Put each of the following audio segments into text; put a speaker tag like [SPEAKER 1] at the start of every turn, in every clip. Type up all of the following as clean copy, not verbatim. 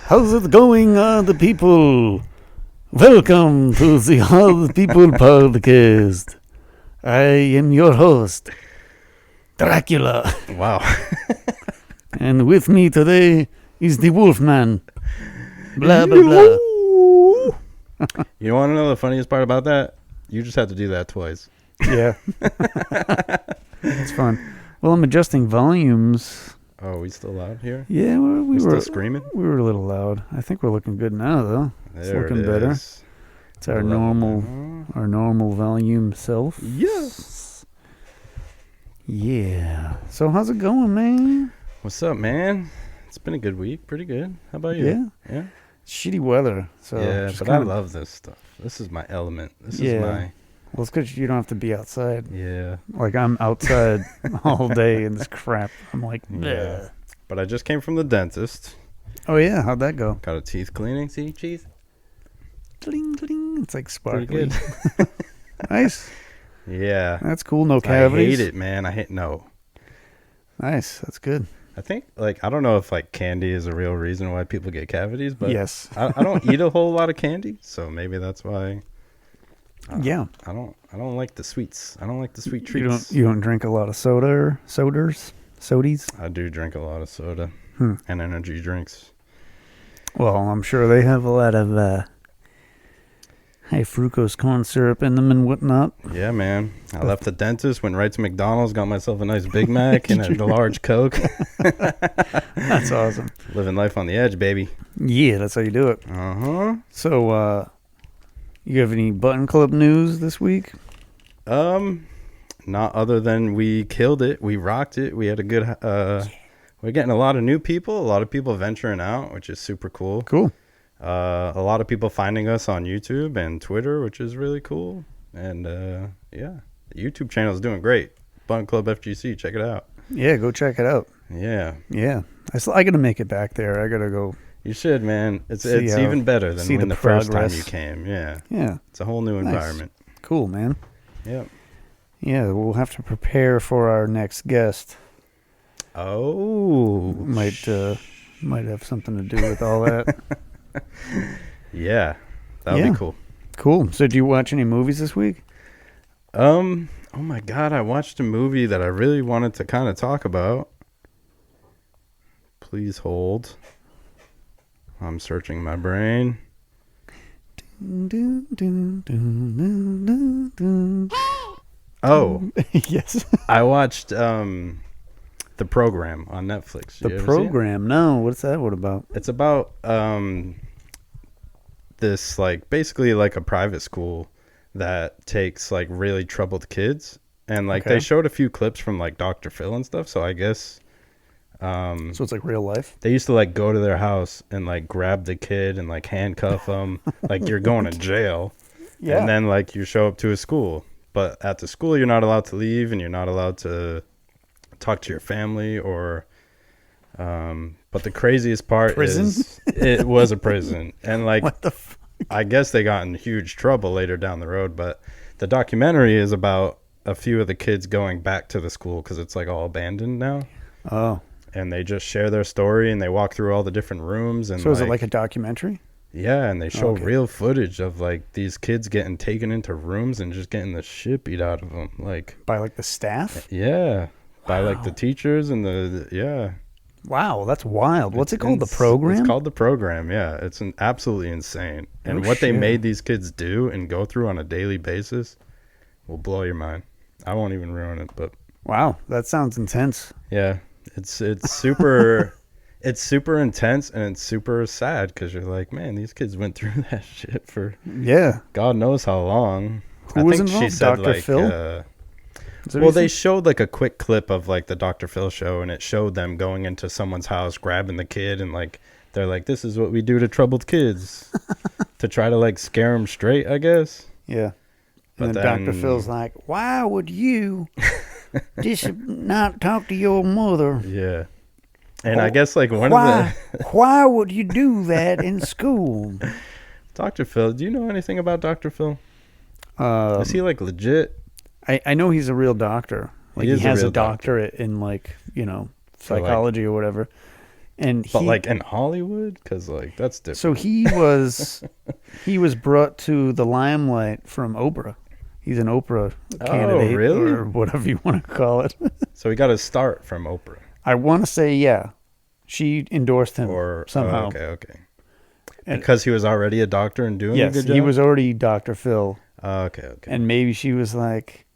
[SPEAKER 1] How's it going, the people? Welcome to the All the People podcast. I am your host, Dracula.
[SPEAKER 2] Wow.
[SPEAKER 1] And with me today is the Wolfman. Blah, blah, blah.
[SPEAKER 2] You want to know the funniest part about that? You just have to do that twice.
[SPEAKER 1] Yeah. It's fun. Well, I'm adjusting volumes.
[SPEAKER 2] Oh, we still loud here?
[SPEAKER 1] Yeah, we were
[SPEAKER 2] still screaming?
[SPEAKER 1] We were a little loud. I think we're looking good now, though. It's
[SPEAKER 2] There
[SPEAKER 1] looking
[SPEAKER 2] it
[SPEAKER 1] better.
[SPEAKER 2] is.
[SPEAKER 1] It's our normal volume self.
[SPEAKER 2] Yes.
[SPEAKER 1] Yeah. So how's it going, man?
[SPEAKER 2] What's up, man? It's been a good week. Pretty good. How about you?
[SPEAKER 1] Yeah.
[SPEAKER 2] Yeah.
[SPEAKER 1] Shitty weather. So
[SPEAKER 2] Yeah,
[SPEAKER 1] just
[SPEAKER 2] but
[SPEAKER 1] kinda,
[SPEAKER 2] I love this stuff. This is my element. This
[SPEAKER 1] Yeah.
[SPEAKER 2] is my...
[SPEAKER 1] Well, it's because you don't have to be outside.
[SPEAKER 2] Yeah.
[SPEAKER 1] Like I'm outside all day in this crap. I'm like,
[SPEAKER 2] Yeah.
[SPEAKER 1] bleh.
[SPEAKER 2] But I just came from the dentist.
[SPEAKER 1] Oh yeah, how'd that go?
[SPEAKER 2] Got a teeth cleaning. See, cheese?
[SPEAKER 1] Cling, cling. It's like
[SPEAKER 2] Pretty
[SPEAKER 1] sparkly.
[SPEAKER 2] good.
[SPEAKER 1] Nice.
[SPEAKER 2] Yeah.
[SPEAKER 1] That's cool. No cavities.
[SPEAKER 2] I hate it, man. No.
[SPEAKER 1] Nice. That's good.
[SPEAKER 2] I think, I don't know if, candy is a real reason why people get cavities, but
[SPEAKER 1] Yes.
[SPEAKER 2] I don't eat a whole lot of candy, so maybe that's why.
[SPEAKER 1] Yeah.
[SPEAKER 2] I don't like the sweets. I don't like the sweet treats.
[SPEAKER 1] You don't drink a lot of sodies.
[SPEAKER 2] I do drink a lot of soda and energy drinks.
[SPEAKER 1] Well, I'm sure they have a lot of high fructose corn syrup in them and whatnot.
[SPEAKER 2] Yeah, man. I left the dentist, went right to McDonald's, got myself a nice Big Mac and a large Coke.
[SPEAKER 1] That's awesome.
[SPEAKER 2] Living life on the edge, baby.
[SPEAKER 1] Yeah, that's how you do it.
[SPEAKER 2] Uh-huh.
[SPEAKER 1] So, you have any Button Club news this week?
[SPEAKER 2] Not other than we killed it. We rocked it. We had a good, we're getting a lot of new people, a lot of people venturing out, which is super cool.
[SPEAKER 1] Cool.
[SPEAKER 2] A lot of people finding us on YouTube and Twitter, which is really cool. And, yeah, the YouTube channel is doing great. Button Club FGC, check it out.
[SPEAKER 1] Yeah, go check it out.
[SPEAKER 2] Yeah.
[SPEAKER 1] Yeah. I got to make it back there. I got to go.
[SPEAKER 2] You should, man. It's
[SPEAKER 1] See
[SPEAKER 2] even better than
[SPEAKER 1] see
[SPEAKER 2] when
[SPEAKER 1] the
[SPEAKER 2] the first time
[SPEAKER 1] progress.
[SPEAKER 2] you came. Yeah.
[SPEAKER 1] Yeah.
[SPEAKER 2] It's a whole new
[SPEAKER 1] Nice.
[SPEAKER 2] environment.
[SPEAKER 1] Cool, man.
[SPEAKER 2] Yep.
[SPEAKER 1] Yeah, we'll have to prepare for our next guest.
[SPEAKER 2] Oh.
[SPEAKER 1] Might have something to do with all that.
[SPEAKER 2] Yeah. That'll
[SPEAKER 1] Yeah.
[SPEAKER 2] be cool.
[SPEAKER 1] Cool. So, do you watch any movies this week?
[SPEAKER 2] Oh my God, I watched a movie that I really wanted to kind of talk about. Please hold. I'm searching my brain. Oh,
[SPEAKER 1] Yes.
[SPEAKER 2] I watched The Program on Netflix.
[SPEAKER 1] The
[SPEAKER 2] You ever see it?
[SPEAKER 1] Program. No, what's that one about?
[SPEAKER 2] It's about this basically a private school that takes really troubled kids, and
[SPEAKER 1] Okay.
[SPEAKER 2] they showed a few clips from Dr. Phil and stuff, so I guess
[SPEAKER 1] So it's like real life.
[SPEAKER 2] they used to go to their house and grab the kid and handcuff them you're going to jail.
[SPEAKER 1] Yeah.
[SPEAKER 2] And then you show up to a school, but at the school you're not allowed to leave and you're not allowed to talk to your family or but the craziest part
[SPEAKER 1] Prison?
[SPEAKER 2] is it was a prison, and
[SPEAKER 1] What the?
[SPEAKER 2] I guess they got in huge trouble later down the road, but the documentary is about a few of the kids going back to the school because it's all abandoned now,
[SPEAKER 1] Oh,
[SPEAKER 2] and they just share their story and they walk through all the different rooms and
[SPEAKER 1] so is it like a documentary?
[SPEAKER 2] yeah, and they show
[SPEAKER 1] Okay.
[SPEAKER 2] real footage of these kids getting taken into rooms and just getting the shit beat out of them,
[SPEAKER 1] By the staff?
[SPEAKER 2] yeah, by
[SPEAKER 1] Wow.
[SPEAKER 2] the teachers and the yeah.
[SPEAKER 1] Wow, that's wild. What's it
[SPEAKER 2] It's
[SPEAKER 1] called? The Program?
[SPEAKER 2] It's called The Program, yeah. It's absolutely insane. And
[SPEAKER 1] Oh,
[SPEAKER 2] what they
[SPEAKER 1] shit.
[SPEAKER 2] made these kids do and go through on a daily basis will blow your mind. I won't even ruin it, but
[SPEAKER 1] Wow, that sounds intense.
[SPEAKER 2] yeah, it's super it's super intense and it's super sad because you're like, man, these kids went through that shit for
[SPEAKER 1] Yeah.
[SPEAKER 2] God knows how long.
[SPEAKER 1] Who was involved? Dr. Phil? Is that
[SPEAKER 2] Well,
[SPEAKER 1] what you
[SPEAKER 2] they
[SPEAKER 1] said?
[SPEAKER 2] showed a quick clip of the Dr. Phil show, and it showed them going into someone's house, grabbing the kid, and they're like, "This is what we do to troubled kids," to try to scare them straight, I guess.
[SPEAKER 1] Yeah.
[SPEAKER 2] But
[SPEAKER 1] And then Dr.
[SPEAKER 2] then-
[SPEAKER 1] Phil's like, why would you just not talk to your mother?
[SPEAKER 2] Yeah, and I guess one
[SPEAKER 1] Why?
[SPEAKER 2] of
[SPEAKER 1] Why would you do that in school?
[SPEAKER 2] the Dr. Phil. Do you know anything about Dr. Phil?
[SPEAKER 1] Um,
[SPEAKER 2] Is he legit?
[SPEAKER 1] I know he's a real doctor.
[SPEAKER 2] He
[SPEAKER 1] He
[SPEAKER 2] is a
[SPEAKER 1] has a
[SPEAKER 2] real doctor.
[SPEAKER 1] doctorate in
[SPEAKER 2] For,
[SPEAKER 1] psychology or whatever. And
[SPEAKER 2] But like in Hollywood, because like that's different.
[SPEAKER 1] so he was brought to the limelight from Oprah. He's an Oprah candidate,
[SPEAKER 2] really?
[SPEAKER 1] or whatever you want to call it.
[SPEAKER 2] So he got his start from Oprah.
[SPEAKER 1] I want to say, yeah, she endorsed him
[SPEAKER 2] Or
[SPEAKER 1] somehow.
[SPEAKER 2] okay.
[SPEAKER 1] And-
[SPEAKER 2] Because he was already a doctor and doing a
[SPEAKER 1] Yes,
[SPEAKER 2] good job.
[SPEAKER 1] he was already Dr. Phil,
[SPEAKER 2] Okay.
[SPEAKER 1] and maybe she was like,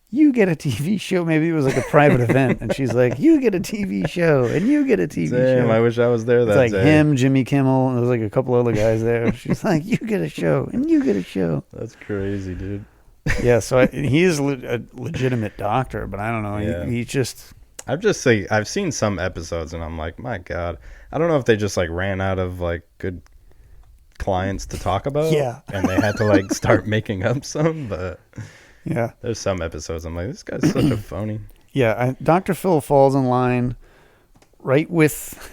[SPEAKER 1] "You get a TV show." Maybe it was like a private event, and she's like, "You get a TV show, and you get a TV
[SPEAKER 2] Damn,
[SPEAKER 1] show."
[SPEAKER 2] I wish I was there that
[SPEAKER 1] It's like
[SPEAKER 2] day.
[SPEAKER 1] him, Jimmy Kimmel, and there was like a couple other guys there. She's like, "You get a show, and you get a show."
[SPEAKER 2] That's crazy, dude.
[SPEAKER 1] Yeah, so he is a legitimate doctor, but I don't know.
[SPEAKER 2] Yeah.
[SPEAKER 1] He just
[SPEAKER 2] I've seen some episodes and I'm like, my God, I don't know if they just like ran out of like good clients to talk about.
[SPEAKER 1] Yeah.
[SPEAKER 2] And they had to like start making up some, but
[SPEAKER 1] yeah.
[SPEAKER 2] there's some episodes I'm like, this guy's such a phony.
[SPEAKER 1] Yeah, Dr. Phil falls in line right with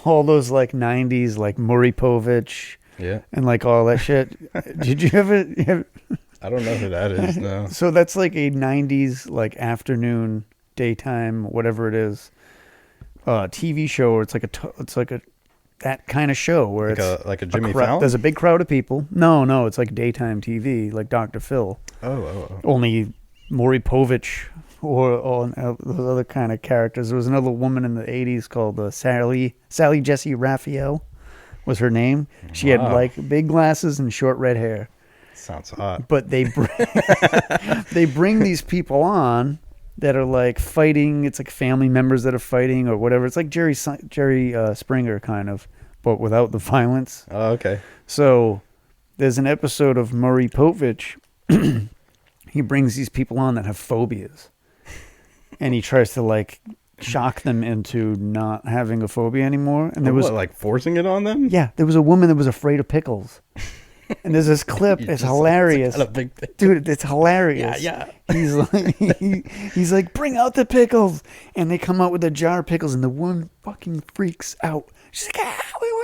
[SPEAKER 1] all those like 90s, like Maury Povich
[SPEAKER 2] Yeah.
[SPEAKER 1] and like all that shit. Did you ever?
[SPEAKER 2] I don't know who that is, no.
[SPEAKER 1] So that's like a 90s, like afternoon, daytime, whatever it is, TV show, or it's like a that kind of show where
[SPEAKER 2] Like a Jimmy
[SPEAKER 1] crowd.
[SPEAKER 2] Fallon?
[SPEAKER 1] There's a big crowd of people. No, it's like daytime TV, like Dr. Phil.
[SPEAKER 2] Oh.
[SPEAKER 1] Only Maury Povich or those other kind of characters. There was another woman in the 80s called Sally Jesse Raphael was her name. She had
[SPEAKER 2] Wow.
[SPEAKER 1] like big glasses and short red hair.
[SPEAKER 2] Sounds hot.
[SPEAKER 1] But they they bring these people on that are like fighting. It's like family members that are fighting or whatever. It's like Jerry Springer kind of, but without the violence.
[SPEAKER 2] Oh, okay.
[SPEAKER 1] So there's an episode of Maury Povich. He brings these people on that have phobias, and he tries to like shock them into not having a phobia anymore. And there was
[SPEAKER 2] like forcing it on them?
[SPEAKER 1] yeah, there was a woman that was afraid of pickles. And there's this clip.
[SPEAKER 2] You
[SPEAKER 1] It's
[SPEAKER 2] just-
[SPEAKER 1] hilarious.
[SPEAKER 2] It's a big thing.
[SPEAKER 1] Dude, it's hilarious.
[SPEAKER 2] Yeah.
[SPEAKER 1] He's like, he's like, bring out the pickles, and they come out with a jar of pickles, and the one fucking freaks out. She's like,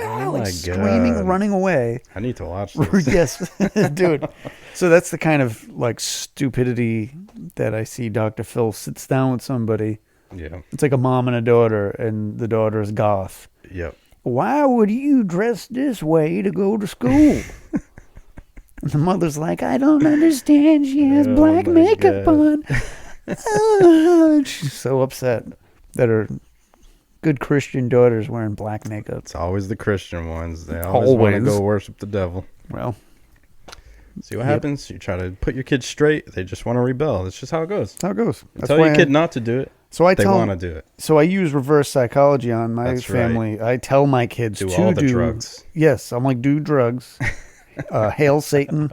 [SPEAKER 2] Oh
[SPEAKER 1] like
[SPEAKER 2] my
[SPEAKER 1] screaming,
[SPEAKER 2] God.
[SPEAKER 1] running away.
[SPEAKER 2] I need to watch this.
[SPEAKER 1] Yes, dude. So that's the kind of like stupidity that I see. Dr. Phil sits down with somebody.
[SPEAKER 2] Yeah.
[SPEAKER 1] It's like a mom and a daughter, and the daughter is goth.
[SPEAKER 2] Yep.
[SPEAKER 1] Why would you dress this way to go to school? And the mother's like, I don't understand. She has
[SPEAKER 2] Oh
[SPEAKER 1] black
[SPEAKER 2] my
[SPEAKER 1] makeup
[SPEAKER 2] God.
[SPEAKER 1] on. Ah, she's so upset that her good Christian daughter's wearing black makeup.
[SPEAKER 2] It's always the Christian ones. They always want to
[SPEAKER 1] Always.
[SPEAKER 2] go worship the devil.
[SPEAKER 1] Well,
[SPEAKER 2] See what
[SPEAKER 1] Yep.
[SPEAKER 2] happens? You try to put your kids straight. They just want to rebel. That's just how it goes.
[SPEAKER 1] that's how it goes.
[SPEAKER 2] You tell your kid not to do it.
[SPEAKER 1] so I
[SPEAKER 2] They
[SPEAKER 1] tell
[SPEAKER 2] want to do it.
[SPEAKER 1] So I use reverse psychology on my
[SPEAKER 2] That's right.
[SPEAKER 1] family. I tell my kids
[SPEAKER 2] Do
[SPEAKER 1] to
[SPEAKER 2] all the drugs.
[SPEAKER 1] Yes, I'm like, do drugs. Hail Satan.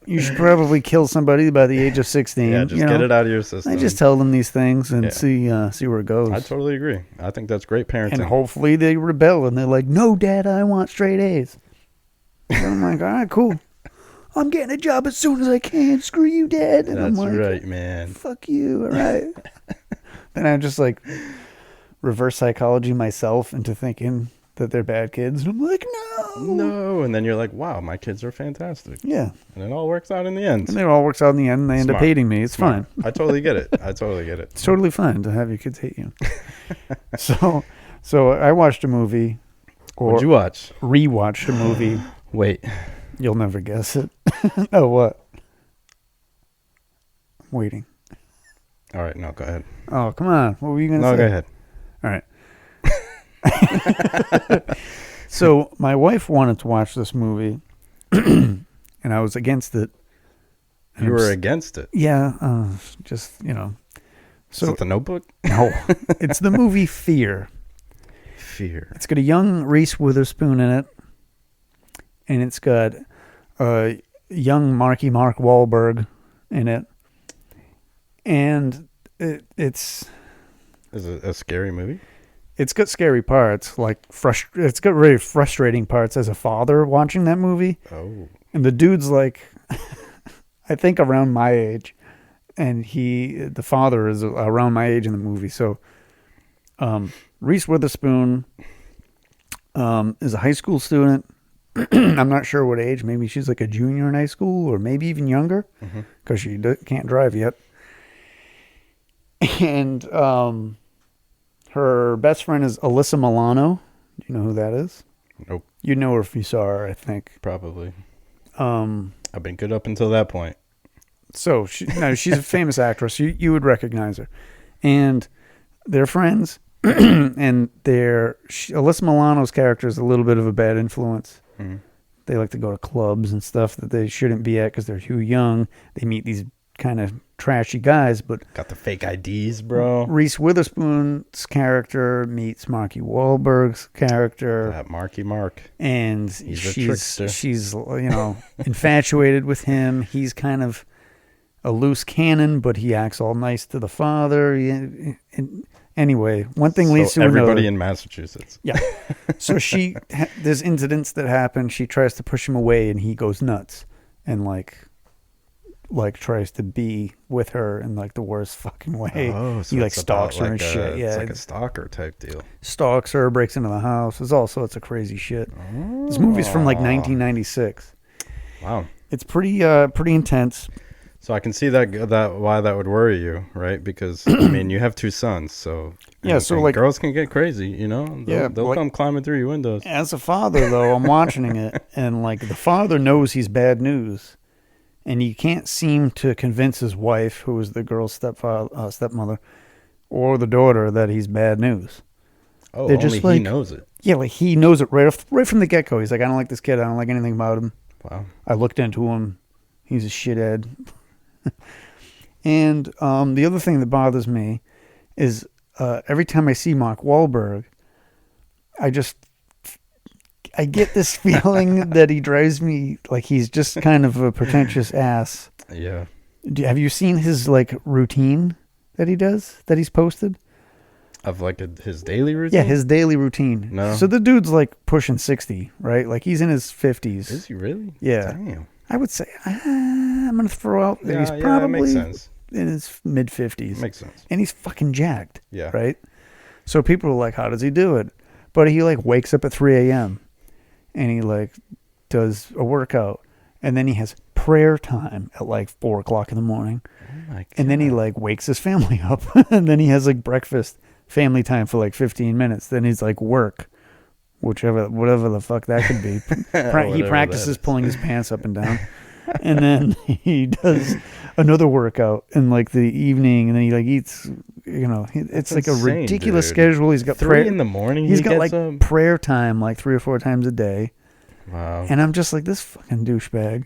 [SPEAKER 1] You should probably kill somebody by the age of 16.
[SPEAKER 2] Yeah, just
[SPEAKER 1] you
[SPEAKER 2] get
[SPEAKER 1] know?
[SPEAKER 2] it out of your system.
[SPEAKER 1] I just tell them these things and
[SPEAKER 2] Yeah.
[SPEAKER 1] see where it goes.
[SPEAKER 2] I totally agree. I think that's great parenting.
[SPEAKER 1] And hopefully they rebel and they're like, no, Dad, I want straight A's. And I'm like, all right, cool. I'm getting a job as soon as I can. Screw you, Dad. And
[SPEAKER 2] That's
[SPEAKER 1] I'm like,
[SPEAKER 2] right, man.
[SPEAKER 1] fuck you, all right. Then I just like reverse psychology myself into thinking that they're bad kids. And I'm like, no.
[SPEAKER 2] No, and then you're like, wow, my kids are fantastic.
[SPEAKER 1] Yeah.
[SPEAKER 2] And it all works out in the end.
[SPEAKER 1] And it all works out in the end and they end up
[SPEAKER 2] Smart.
[SPEAKER 1] hating me. It's fine.
[SPEAKER 2] I totally get it. I totally get it.
[SPEAKER 1] It's totally fine to have your kids hate you. So I watched a movie or
[SPEAKER 2] What'd you watch?
[SPEAKER 1] rewatched a movie.
[SPEAKER 2] Wait.
[SPEAKER 1] You'll never guess it. Oh, what? I'm waiting.
[SPEAKER 2] All right, no, go ahead.
[SPEAKER 1] Oh, come on. What were you going to
[SPEAKER 2] No,
[SPEAKER 1] say?
[SPEAKER 2] go ahead.
[SPEAKER 1] All right. So my wife wanted to watch this movie, and I was against it. And
[SPEAKER 2] You
[SPEAKER 1] I'm
[SPEAKER 2] were
[SPEAKER 1] s-
[SPEAKER 2] against it.
[SPEAKER 1] Yeah, just,
[SPEAKER 2] Is
[SPEAKER 1] So,
[SPEAKER 2] it the Notebook?
[SPEAKER 1] no. It's the movie Fear.
[SPEAKER 2] Fear.
[SPEAKER 1] It's got a young Reese Witherspoon in it, and it's got young Mark Wahlberg in it, and it's
[SPEAKER 2] Is it a scary movie?
[SPEAKER 1] got scary parts, like it's got really frustrating parts as a father watching that movie,
[SPEAKER 2] Oh.
[SPEAKER 1] and the dude's like, I think around my age, and the father is around my age in the movie, so Reese Witherspoon is a high school student. I'm not sure what age. Maybe she's like a junior in high school or maybe even younger because she can't drive yet. And Her best friend is Alyssa Milano. Do you know who that is?
[SPEAKER 2] Nope.
[SPEAKER 1] You know her if you saw her, I think.
[SPEAKER 2] Probably.
[SPEAKER 1] Um,
[SPEAKER 2] I've been good up until that point.
[SPEAKER 1] so she's a famous actress. You would recognize her, and they're friends. And Alyssa Milano's character is a little bit of a bad influence.
[SPEAKER 2] Mhm.
[SPEAKER 1] They like to go to clubs and stuff that they shouldn't be at because they're too young. They meet these kind of trashy guys, but
[SPEAKER 2] Got the fake IDs, bro.
[SPEAKER 1] Reese Witherspoon's character meets Marky Wahlberg's character,
[SPEAKER 2] That Marky Mark.
[SPEAKER 1] and
[SPEAKER 2] He's a trickster.
[SPEAKER 1] she's infatuated with him. He's kind of a loose cannon, but he acts all nice to the father. Anyway, one thing leads to
[SPEAKER 2] everybody
[SPEAKER 1] another.
[SPEAKER 2] in Massachusetts.
[SPEAKER 1] Yeah. So there's incidents that happen. She tries to push him away, and he goes nuts, and like tries to be with her in like the worst fucking way.
[SPEAKER 2] Oh, so
[SPEAKER 1] he like
[SPEAKER 2] it's
[SPEAKER 1] stalks
[SPEAKER 2] about
[SPEAKER 1] her and shit. Yeah,
[SPEAKER 2] It's like a stalker type deal.
[SPEAKER 1] stalks her, breaks into the house. There's all sorts of crazy shit. This movie's from like 1996.
[SPEAKER 2] Wow.
[SPEAKER 1] It's pretty intense.
[SPEAKER 2] So I can see that why that would worry you, right? Because I mean, you have 2 sons, so
[SPEAKER 1] Yeah, so, like-
[SPEAKER 2] girls can get crazy, you know. They'll
[SPEAKER 1] like-
[SPEAKER 2] come climbing through your windows.
[SPEAKER 1] As a father, though, I'm watching it, and like the father knows he's bad news, and he can't seem to convince his wife, who is the girl's stepmother, or the daughter, that he's bad news.
[SPEAKER 2] Oh,
[SPEAKER 1] they're
[SPEAKER 2] only
[SPEAKER 1] just
[SPEAKER 2] he
[SPEAKER 1] like-
[SPEAKER 2] knows it.
[SPEAKER 1] Yeah, like he knows it right from the get go. He's like, I don't like this kid. I don't like anything about him.
[SPEAKER 2] Wow.
[SPEAKER 1] I looked into him. He's a shithead. And the other thing that bothers me is every time I see Mark Wahlberg, I get this feeling that he drives me like he's just kind of a pretentious ass.
[SPEAKER 2] Yeah.
[SPEAKER 1] Have you seen his like routine that he does, that he's posted?
[SPEAKER 2] Of like his daily routine.
[SPEAKER 1] Yeah, his daily routine.
[SPEAKER 2] No.
[SPEAKER 1] So the dude's like pushing 60, right? Like he's in his 50s.
[SPEAKER 2] Is he really?
[SPEAKER 1] Yeah.
[SPEAKER 2] Damn.
[SPEAKER 1] I would say I'm going to throw out that
[SPEAKER 2] Yeah,
[SPEAKER 1] he's
[SPEAKER 2] that
[SPEAKER 1] probably
[SPEAKER 2] makes sense.
[SPEAKER 1] in his mid 50s.
[SPEAKER 2] Makes sense.
[SPEAKER 1] And he's fucking jacked.
[SPEAKER 2] Yeah.
[SPEAKER 1] Right? So people are like, how does he do it? But he like wakes up at 3 a.m. and he like does a workout. And then he has prayer time at like 4 o'clock in the morning.
[SPEAKER 2] Oh my God.
[SPEAKER 1] And then he like wakes his family up. And then he has like breakfast, family time for like 15 minutes. Then he's like work, whatever the fuck that could be. He
[SPEAKER 2] Whatever
[SPEAKER 1] practices
[SPEAKER 2] that is.
[SPEAKER 1] pulling his pants up and down. And then he does another workout in like the evening, and then he like eats, it's like a
[SPEAKER 2] insane,
[SPEAKER 1] ridiculous
[SPEAKER 2] dude.
[SPEAKER 1] schedule. He's got
[SPEAKER 2] 3 in the morning.
[SPEAKER 1] He's
[SPEAKER 2] he
[SPEAKER 1] got
[SPEAKER 2] gets
[SPEAKER 1] like
[SPEAKER 2] up?
[SPEAKER 1] prayer time like 3 or 4 times a day.
[SPEAKER 2] Wow.
[SPEAKER 1] And I'm just like, this fucking douchebag.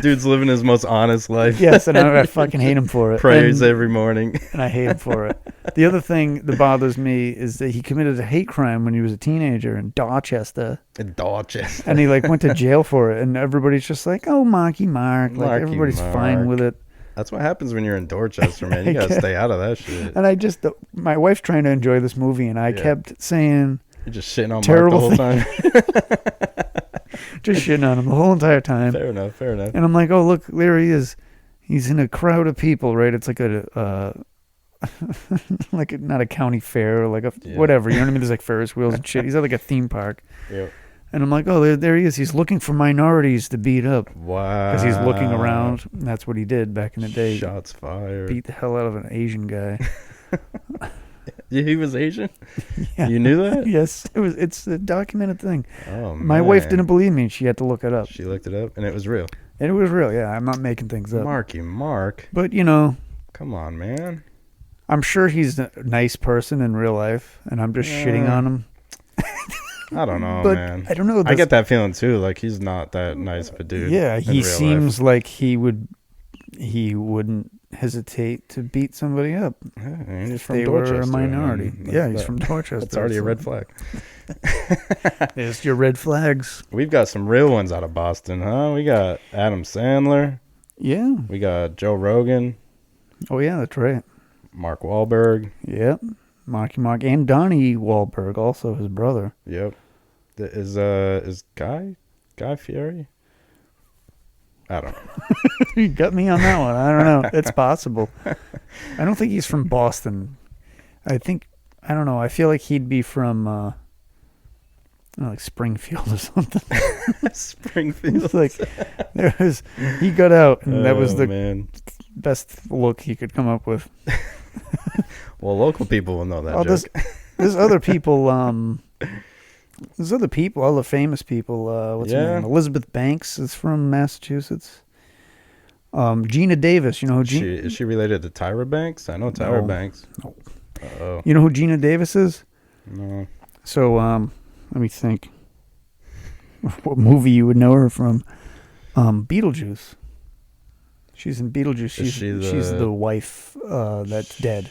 [SPEAKER 2] Dude's living his most honest life.
[SPEAKER 1] Yes, and I fucking hate him for it.
[SPEAKER 2] Prays
[SPEAKER 1] and,
[SPEAKER 2] every morning.
[SPEAKER 1] and I hate him for it. The other thing that bothers me is that he committed a hate crime when he was a teenager in Dorchester,
[SPEAKER 2] Dorchester.
[SPEAKER 1] and he like went to jail for it. And everybody's just like, "Oh, Marky Mark," like
[SPEAKER 2] Marky
[SPEAKER 1] everybody's fine
[SPEAKER 2] Mark.
[SPEAKER 1] with it.
[SPEAKER 2] That's what happens when you're in Dorchester, man. You gotta stay out of that shit.
[SPEAKER 1] And I just, my wife's trying to enjoy this movie, and I
[SPEAKER 2] Yeah.
[SPEAKER 1] kept saying,
[SPEAKER 2] You're just shitting on
[SPEAKER 1] Terrible
[SPEAKER 2] Mark the whole time.
[SPEAKER 1] just shitting on him the whole entire time.
[SPEAKER 2] Fair enough. Fair enough.
[SPEAKER 1] And I'm like, oh, look, there he is. He's in a crowd of people, right? It's like a, like not a county fair, or like a
[SPEAKER 2] Yeah.
[SPEAKER 1] whatever. You know what I mean? There's like Ferris wheels and shit. He's at like a theme park.
[SPEAKER 2] Yep.
[SPEAKER 1] And I'm like, oh, there he is. He's looking for minorities to beat up
[SPEAKER 2] Wow.
[SPEAKER 1] because he's looking around. And that's what he did back in the day.
[SPEAKER 2] Shots fired.
[SPEAKER 1] Beat the hell out of an Asian guy.
[SPEAKER 2] Yeah, he was Asian.
[SPEAKER 1] Yeah.
[SPEAKER 2] You knew that?
[SPEAKER 1] Yes, it's a documented thing.
[SPEAKER 2] Oh man.
[SPEAKER 1] My wife didn't believe me. She had to look it up.
[SPEAKER 2] She looked it up, and it was real.
[SPEAKER 1] And it was real. Yeah, I'm not making things up.
[SPEAKER 2] Marky Mark.
[SPEAKER 1] But,
[SPEAKER 2] Come on, man.
[SPEAKER 1] I'm sure he's a nice person in real life, and I'm just shitting on him.
[SPEAKER 2] I don't know,
[SPEAKER 1] But
[SPEAKER 2] man.
[SPEAKER 1] I don't know.
[SPEAKER 2] I get that feeling too. Like he's not that nice of a dude.
[SPEAKER 1] Yeah,
[SPEAKER 2] in
[SPEAKER 1] he
[SPEAKER 2] real
[SPEAKER 1] seems like he wouldn't hesitate to beat somebody up
[SPEAKER 2] life. Yeah, he's
[SPEAKER 1] if
[SPEAKER 2] from
[SPEAKER 1] they
[SPEAKER 2] Dorchester.
[SPEAKER 1] were a minority.
[SPEAKER 2] man.
[SPEAKER 1] Yeah, he's
[SPEAKER 2] That-
[SPEAKER 1] from Dorchester.
[SPEAKER 2] That's already a
[SPEAKER 1] so
[SPEAKER 2] red flag.
[SPEAKER 1] There's your red flags.
[SPEAKER 2] We've got some real ones out of Boston, huh? We got Adam Sandler.
[SPEAKER 1] Yeah.
[SPEAKER 2] We got Joe Rogan,
[SPEAKER 1] Oh, yeah, that's right.
[SPEAKER 2] Mark Wahlberg.
[SPEAKER 1] Yep. Marky Mark and Donnie Wahlberg, also his brother.
[SPEAKER 2] Yep. Is Guy Fieri? I don't know.
[SPEAKER 1] You got me on that one. I don't know. It's possible. I don't think he's from Boston. I don't know. I feel like he'd be from like Springfield or something.
[SPEAKER 2] Springfield.
[SPEAKER 1] It's like he got out, and that was
[SPEAKER 2] Oh,
[SPEAKER 1] the
[SPEAKER 2] man.
[SPEAKER 1] best look he could come up with.
[SPEAKER 2] Well, local people will know that
[SPEAKER 1] Oh,
[SPEAKER 2] joke.
[SPEAKER 1] there's other people. There's other people, other famous people. What's her
[SPEAKER 2] Yeah.
[SPEAKER 1] name? Elizabeth Banks is from Massachusetts. Gina Davis. You know who
[SPEAKER 2] Is she related to Tyra Banks? I know Tyra
[SPEAKER 1] No.
[SPEAKER 2] Banks.
[SPEAKER 1] No.
[SPEAKER 2] Oh
[SPEAKER 1] You know who Gina Davis is?
[SPEAKER 2] no.
[SPEAKER 1] So let me think. What movie you would know her from? Beetlejuice. She's in Beetlejuice.
[SPEAKER 2] Is she
[SPEAKER 1] She's
[SPEAKER 2] the-
[SPEAKER 1] the wife that's dead.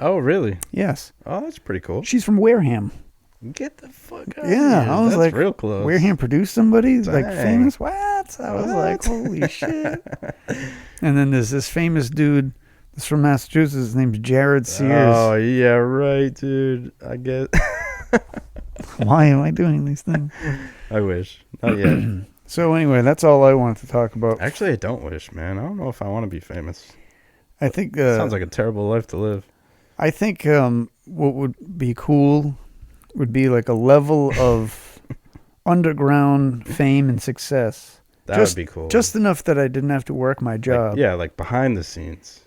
[SPEAKER 2] Oh really?
[SPEAKER 1] Yes,
[SPEAKER 2] Oh, that's pretty cool.
[SPEAKER 1] she's from Wareham.
[SPEAKER 2] Get the fuck out.
[SPEAKER 1] Yeah,
[SPEAKER 2] of here.
[SPEAKER 1] I was
[SPEAKER 2] That's
[SPEAKER 1] like,
[SPEAKER 2] real close.
[SPEAKER 1] Wareham produced somebody like
[SPEAKER 2] Dang.
[SPEAKER 1] famous. What? I was like,
[SPEAKER 2] What?
[SPEAKER 1] holy shit. And then there's this famous dude that's from Massachusetts. His name's Jared Sears.
[SPEAKER 2] Oh yeah, right, dude. I guess.
[SPEAKER 1] Why am I doing these things?
[SPEAKER 2] I wish. Not yet.
[SPEAKER 1] So anyway, that's all I wanted to talk about.
[SPEAKER 2] Actually, I don't wish, man. I don't know if I want to be famous.
[SPEAKER 1] I think
[SPEAKER 2] Sounds like a terrible life to live.
[SPEAKER 1] I think what would be cool would be like a level of underground fame and success.
[SPEAKER 2] That
[SPEAKER 1] Just-
[SPEAKER 2] would be cool.
[SPEAKER 1] Just enough that I didn't have to work my job.
[SPEAKER 2] Like, yeah, like behind the scenes.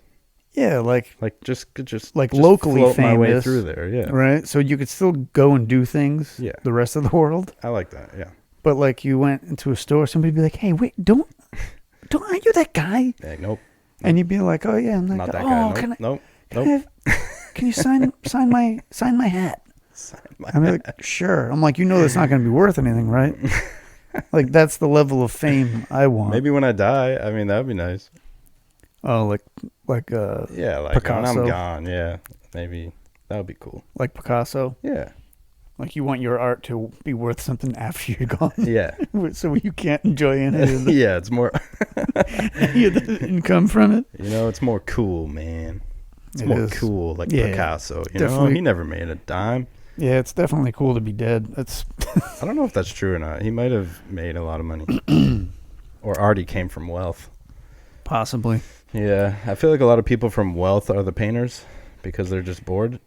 [SPEAKER 1] Yeah, like
[SPEAKER 2] Like just
[SPEAKER 1] Like
[SPEAKER 2] just
[SPEAKER 1] locally
[SPEAKER 2] float my way
[SPEAKER 1] famous.
[SPEAKER 2] through there. Yeah,
[SPEAKER 1] right. So you could still go and do things.
[SPEAKER 2] Yeah.
[SPEAKER 1] The rest of the world,
[SPEAKER 2] I like that. Yeah,
[SPEAKER 1] but like you went into a store, somebody'd be like, "Hey, wait, aren't you that guy?"
[SPEAKER 2] yeah nope,
[SPEAKER 1] And you'd be like, "Oh yeah, I'm that
[SPEAKER 2] not
[SPEAKER 1] guy.
[SPEAKER 2] that guy.
[SPEAKER 1] Oh,
[SPEAKER 2] Nope,
[SPEAKER 1] can I?
[SPEAKER 2] nope,
[SPEAKER 1] Can,
[SPEAKER 2] nope.
[SPEAKER 1] I have, can you sign my hat?" I'm like, "Sure." I'm like, "You know, that's not going to be worth anything, right?" Like that's the level of fame I want.
[SPEAKER 2] Maybe when I die, I mean that'd be nice.
[SPEAKER 1] Oh, like
[SPEAKER 2] Yeah, like
[SPEAKER 1] Picasso.
[SPEAKER 2] when I'm gone. Yeah, maybe that would be cool.
[SPEAKER 1] like Picasso.
[SPEAKER 2] Yeah,
[SPEAKER 1] Like you want your art to be worth something after you're gone,
[SPEAKER 2] yeah,
[SPEAKER 1] so you can't enjoy any of the,
[SPEAKER 2] yeah. It's more.
[SPEAKER 1] any of the income from it.
[SPEAKER 2] You know, it's more cool, man. It's
[SPEAKER 1] It
[SPEAKER 2] more
[SPEAKER 1] is.
[SPEAKER 2] cool, like
[SPEAKER 1] Yeah,
[SPEAKER 2] Picasso. You know,
[SPEAKER 1] definitely.
[SPEAKER 2] he never made a dime.
[SPEAKER 1] Yeah, it's definitely cool to be dead. That's
[SPEAKER 2] I don't know if that's true or not. He might have made a lot of money, or already came from wealth.
[SPEAKER 1] possibly.
[SPEAKER 2] Yeah, I feel like a lot of people from wealth are the painters because they're just bored.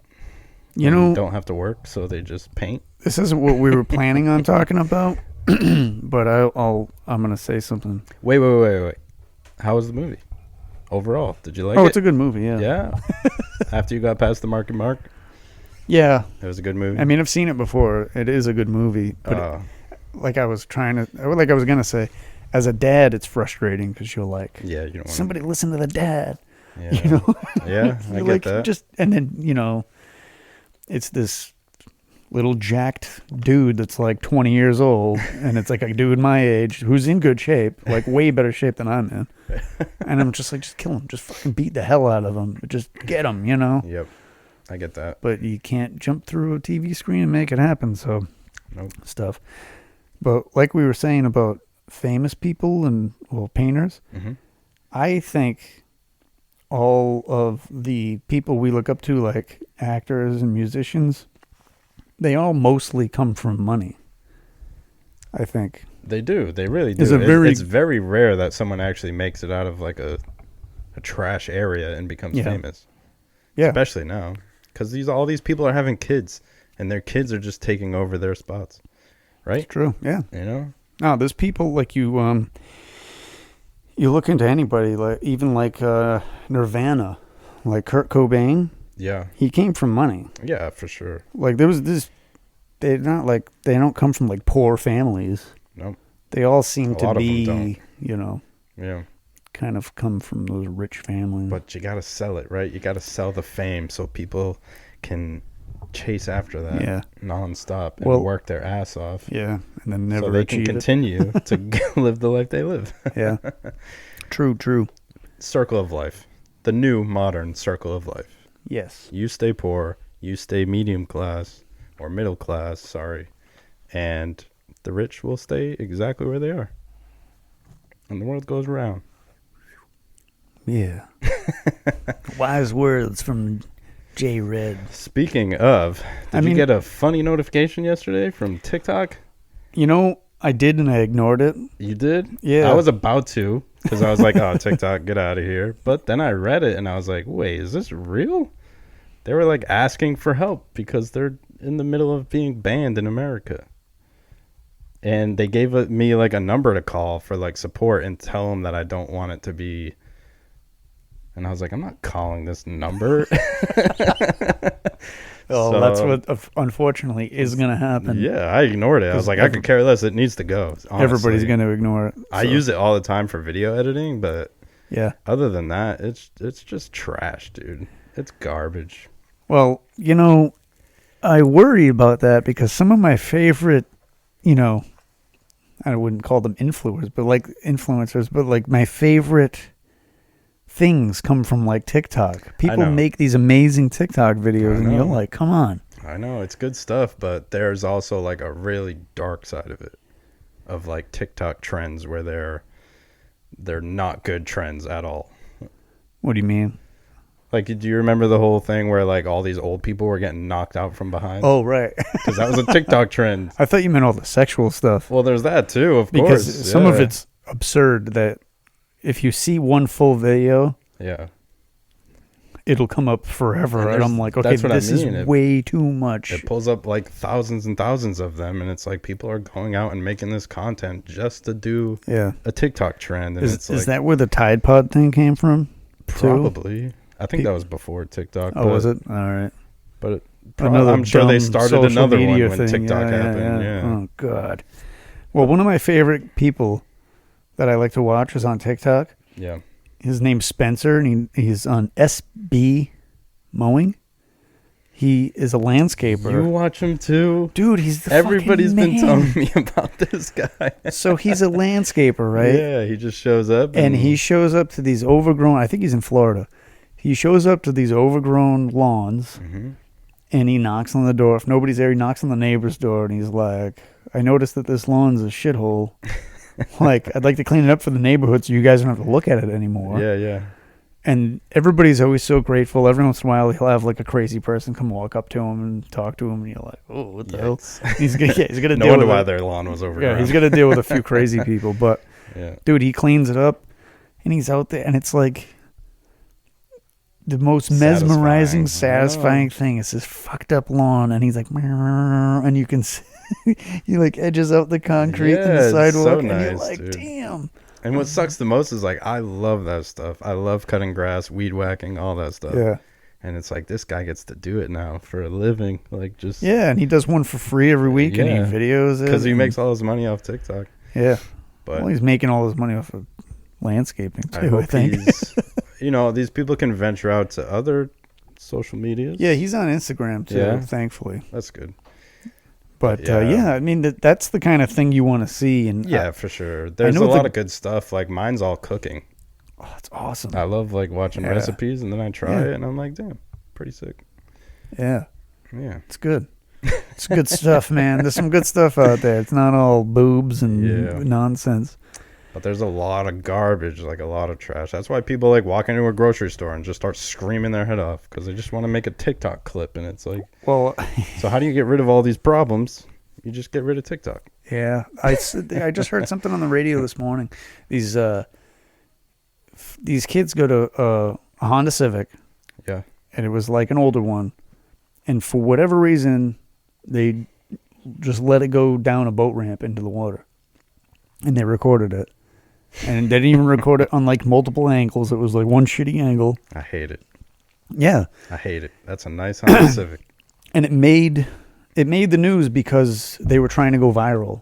[SPEAKER 1] You
[SPEAKER 2] and
[SPEAKER 1] know,
[SPEAKER 2] don't have to work, so they just paint.
[SPEAKER 1] this isn't what we were planning on talking about, but I'm gonna say something.
[SPEAKER 2] Wait. How was the movie overall? Did you like
[SPEAKER 1] Oh,
[SPEAKER 2] it?
[SPEAKER 1] it's a good movie. Yeah.
[SPEAKER 2] Yeah. After you got past the market mark,
[SPEAKER 1] Yeah.
[SPEAKER 2] it was a good movie.
[SPEAKER 1] I mean, I've seen it before. It is a good movie, but like I was gonna say, as a dad, it's frustrating because you're like,
[SPEAKER 2] yeah, you don't want
[SPEAKER 1] somebody listen to the dad.
[SPEAKER 2] Yeah,
[SPEAKER 1] You know,
[SPEAKER 2] yeah, I
[SPEAKER 1] You're
[SPEAKER 2] get
[SPEAKER 1] like,
[SPEAKER 2] that.
[SPEAKER 1] and then it's this little jacked dude that's like 20 years old, and it's like a dude my age who's in good shape, like way better shape than I'm in, and I'm just like, just kill him, just fucking beat the hell out of him, just get him,
[SPEAKER 2] Yep, I get that.
[SPEAKER 1] But you can't jump through a TV screen and make it happen, so
[SPEAKER 2] Nope.
[SPEAKER 1] stuff. But like we were saying about famous people and painters,
[SPEAKER 2] hmm
[SPEAKER 1] I think all of the people we look up to, like actors and musicians, they all mostly come from money. I think.
[SPEAKER 2] They do. They really do.
[SPEAKER 1] It's a very-
[SPEAKER 2] it's very rare that someone actually makes it out of like a trash area and becomes
[SPEAKER 1] Yeah.
[SPEAKER 2] famous.
[SPEAKER 1] Yeah.
[SPEAKER 2] Especially now, because all these people are having kids, and their kids are just taking over their spots, right?
[SPEAKER 1] True. Yeah.
[SPEAKER 2] You know.
[SPEAKER 1] No, there's people like you. You look into anybody, like even like Nirvana, like Kurt Cobain.
[SPEAKER 2] Yeah.
[SPEAKER 1] He came from money.
[SPEAKER 2] Yeah, for sure.
[SPEAKER 1] Like there was this. They don't come from like poor families.
[SPEAKER 2] Nope.
[SPEAKER 1] They all seem
[SPEAKER 2] A
[SPEAKER 1] to
[SPEAKER 2] lot of them
[SPEAKER 1] be,
[SPEAKER 2] don't. Yeah.
[SPEAKER 1] kind of come from those rich families.
[SPEAKER 2] But you gotta sell it, right? You gotta sell the fame so people can chase after that
[SPEAKER 1] Yeah.
[SPEAKER 2] nonstop and
[SPEAKER 1] Well-
[SPEAKER 2] work their ass off,
[SPEAKER 1] Yeah, and then never
[SPEAKER 2] so they can
[SPEAKER 1] achieve
[SPEAKER 2] continue to live the life they live.
[SPEAKER 1] it. Yeah. True.
[SPEAKER 2] Circle of life, the new modern circle of life.
[SPEAKER 1] Yes.
[SPEAKER 2] You stay poor, you stay medium class or middle class, sorry, and the rich will stay exactly where they are. And the world goes around.
[SPEAKER 1] Yeah. Wise words from J Red.
[SPEAKER 2] Speaking of,
[SPEAKER 1] I
[SPEAKER 2] did you
[SPEAKER 1] mean-
[SPEAKER 2] get a funny notification yesterday from TikTok?
[SPEAKER 1] I did and I ignored it.
[SPEAKER 2] You did?
[SPEAKER 1] Yeah.
[SPEAKER 2] I was about to, because I was like, oh, TikTok, get out of here. But then I read it and I was like, wait, is this real? They were like asking for help because they're in the middle of being banned in America. And they gave me like a number to call for like support and tell them that I don't want it to be And I was like, I'm not calling this number.
[SPEAKER 1] Oh,
[SPEAKER 2] So,
[SPEAKER 1] that's what unfortunately is going to happen.
[SPEAKER 2] Yeah, I ignored it. I was like, I could care less. It needs to go. Honestly.
[SPEAKER 1] Everybody's going to ignore it.
[SPEAKER 2] I use it all the time for video editing, but
[SPEAKER 1] Yeah.
[SPEAKER 2] other than that, it's just trash, dude. It's garbage.
[SPEAKER 1] Well, I worry about that because some of my favorite, I wouldn't call them influencers, but like my favorite things come from like TikTok. People
[SPEAKER 2] know.
[SPEAKER 1] make these amazing TikTok videos,
[SPEAKER 2] I
[SPEAKER 1] and you're
[SPEAKER 2] know.
[SPEAKER 1] like, come on.
[SPEAKER 2] I know it's good stuff, but there's also like a really dark side of it, of like TikTok trends where they're not good trends at all.
[SPEAKER 1] What do you mean?
[SPEAKER 2] Like, do you remember the whole thing where like all these old people were getting knocked out from behind?
[SPEAKER 1] Oh, right.
[SPEAKER 2] Because that was a TikTok trend.
[SPEAKER 1] I thought you meant all the sexual stuff.
[SPEAKER 2] Well, there's that too, of
[SPEAKER 1] Because
[SPEAKER 2] course.
[SPEAKER 1] some of
[SPEAKER 2] Yeah.
[SPEAKER 1] it's absurd that if you see one full video,
[SPEAKER 2] Yeah.
[SPEAKER 1] it'll come up forever. And
[SPEAKER 2] there's-
[SPEAKER 1] I'm like, okay,
[SPEAKER 2] that's what I
[SPEAKER 1] this is
[SPEAKER 2] mean.
[SPEAKER 1] way too much.
[SPEAKER 2] It pulls up like thousands and thousands of them, and it's like people are going out and making this content just to do
[SPEAKER 1] Yeah.
[SPEAKER 2] a TikTok trend. And it's
[SPEAKER 1] Is
[SPEAKER 2] like,
[SPEAKER 1] that where the Tide Pod thing came from?
[SPEAKER 2] probably. I think that was before TikTok.
[SPEAKER 1] Oh, was it? All right.
[SPEAKER 2] But
[SPEAKER 1] Another
[SPEAKER 2] I'm sure they
[SPEAKER 1] dumb
[SPEAKER 2] started
[SPEAKER 1] social
[SPEAKER 2] another one
[SPEAKER 1] media
[SPEAKER 2] when
[SPEAKER 1] thing.
[SPEAKER 2] TikTok happened. Yeah.
[SPEAKER 1] Oh, God. Well, one of my favorite people that I like to watch is on TikTok.
[SPEAKER 2] Yeah.
[SPEAKER 1] His name's Spencer, and he's on SB Mowing. He is a landscaper.
[SPEAKER 2] You watch him too?
[SPEAKER 1] Dude, he's the
[SPEAKER 2] Everybody's
[SPEAKER 1] fucking
[SPEAKER 2] been
[SPEAKER 1] man.
[SPEAKER 2] telling me about this guy.
[SPEAKER 1] So he's a landscaper, right?
[SPEAKER 2] Yeah, he just shows up.
[SPEAKER 1] And he shows up to these overgrown, I think he's in Florida. He shows up to these overgrown lawns,
[SPEAKER 2] hmm
[SPEAKER 1] and he knocks on the door. If nobody's there, he knocks on the neighbor's door, and he's like, I noticed that this lawn's a shithole. Like, I'd like to clean it up for the neighborhood so you guys don't have to look at it anymore.
[SPEAKER 2] Yeah, yeah.
[SPEAKER 1] And everybody's always so grateful. Every once in a while, he'll have like a crazy person come walk up to him and talk to him, and you're like, oh, what the hell?
[SPEAKER 2] Yikes.
[SPEAKER 1] He's gonna
[SPEAKER 2] No
[SPEAKER 1] deal
[SPEAKER 2] wonder
[SPEAKER 1] with
[SPEAKER 2] why
[SPEAKER 1] it.
[SPEAKER 2] their lawn was over.
[SPEAKER 1] Yeah, he's gonna deal with a few crazy people. But
[SPEAKER 2] Yeah.
[SPEAKER 1] dude, he cleans it up, and he's out there, and it's like the most mesmerizing, satisfying thing. It's this fucked up lawn, and he's like, "Meow," and you can see he like edges out the concrete and
[SPEAKER 2] Yeah,
[SPEAKER 1] the
[SPEAKER 2] it's
[SPEAKER 1] sidewalk,
[SPEAKER 2] so
[SPEAKER 1] and you're
[SPEAKER 2] nice,
[SPEAKER 1] like,
[SPEAKER 2] dude.
[SPEAKER 1] damn.
[SPEAKER 2] And what sucks the most is like I love that stuff. I love cutting grass, weed whacking, all that stuff.
[SPEAKER 1] Yeah,
[SPEAKER 2] And it's like this guy gets to do it now for a living, like just
[SPEAKER 1] yeah, and he does one for free every week, and he
[SPEAKER 2] Yeah.
[SPEAKER 1] videos it
[SPEAKER 2] because he
[SPEAKER 1] and-
[SPEAKER 2] makes all his money off TikTok.
[SPEAKER 1] Yeah,
[SPEAKER 2] But
[SPEAKER 1] well, he's making all his money off of landscaping
[SPEAKER 2] I
[SPEAKER 1] too. I
[SPEAKER 2] hope
[SPEAKER 1] think.
[SPEAKER 2] he's, these people can venture out to other social medias.
[SPEAKER 1] Yeah, he's on Instagram too.
[SPEAKER 2] Yeah.
[SPEAKER 1] Thankfully,
[SPEAKER 2] That's good.
[SPEAKER 1] but
[SPEAKER 2] Yeah.
[SPEAKER 1] yeah, I mean that's the kind of thing you want to see, and
[SPEAKER 2] Yeah, for sure. There's a
[SPEAKER 1] know
[SPEAKER 2] lot of good stuff. Like mine's all cooking.
[SPEAKER 1] oh, it's awesome.
[SPEAKER 2] I love like watching
[SPEAKER 1] Yeah.
[SPEAKER 2] recipes and then I try
[SPEAKER 1] Yeah.
[SPEAKER 2] it and I'm like, damn, pretty sick.
[SPEAKER 1] Yeah.
[SPEAKER 2] Yeah.
[SPEAKER 1] It's good. It's good stuff, man. There's some good stuff out there. It's not all boobs and
[SPEAKER 2] Yeah.
[SPEAKER 1] nonsense.
[SPEAKER 2] But there's a lot of garbage, like a lot of trash. That's why people like walk into a grocery store and just start screaming their head off because they just want to make a TikTok clip. And it's like,
[SPEAKER 1] Well,
[SPEAKER 2] so how do you get rid of all these problems? You just get rid of TikTok.
[SPEAKER 1] yeah. I just heard something on the radio this morning. These kids go to a Honda Civic,
[SPEAKER 2] Yeah.
[SPEAKER 1] and it was like an older one, and for whatever reason, they just let it go down a boat ramp into the water, and they recorded it. And they didn't even record it on like multiple angles. It was like one shitty angle.
[SPEAKER 2] I hate it.
[SPEAKER 1] Yeah.
[SPEAKER 2] I hate it. That's a nice Honda Civic.
[SPEAKER 1] And it made the news because they were trying to go viral.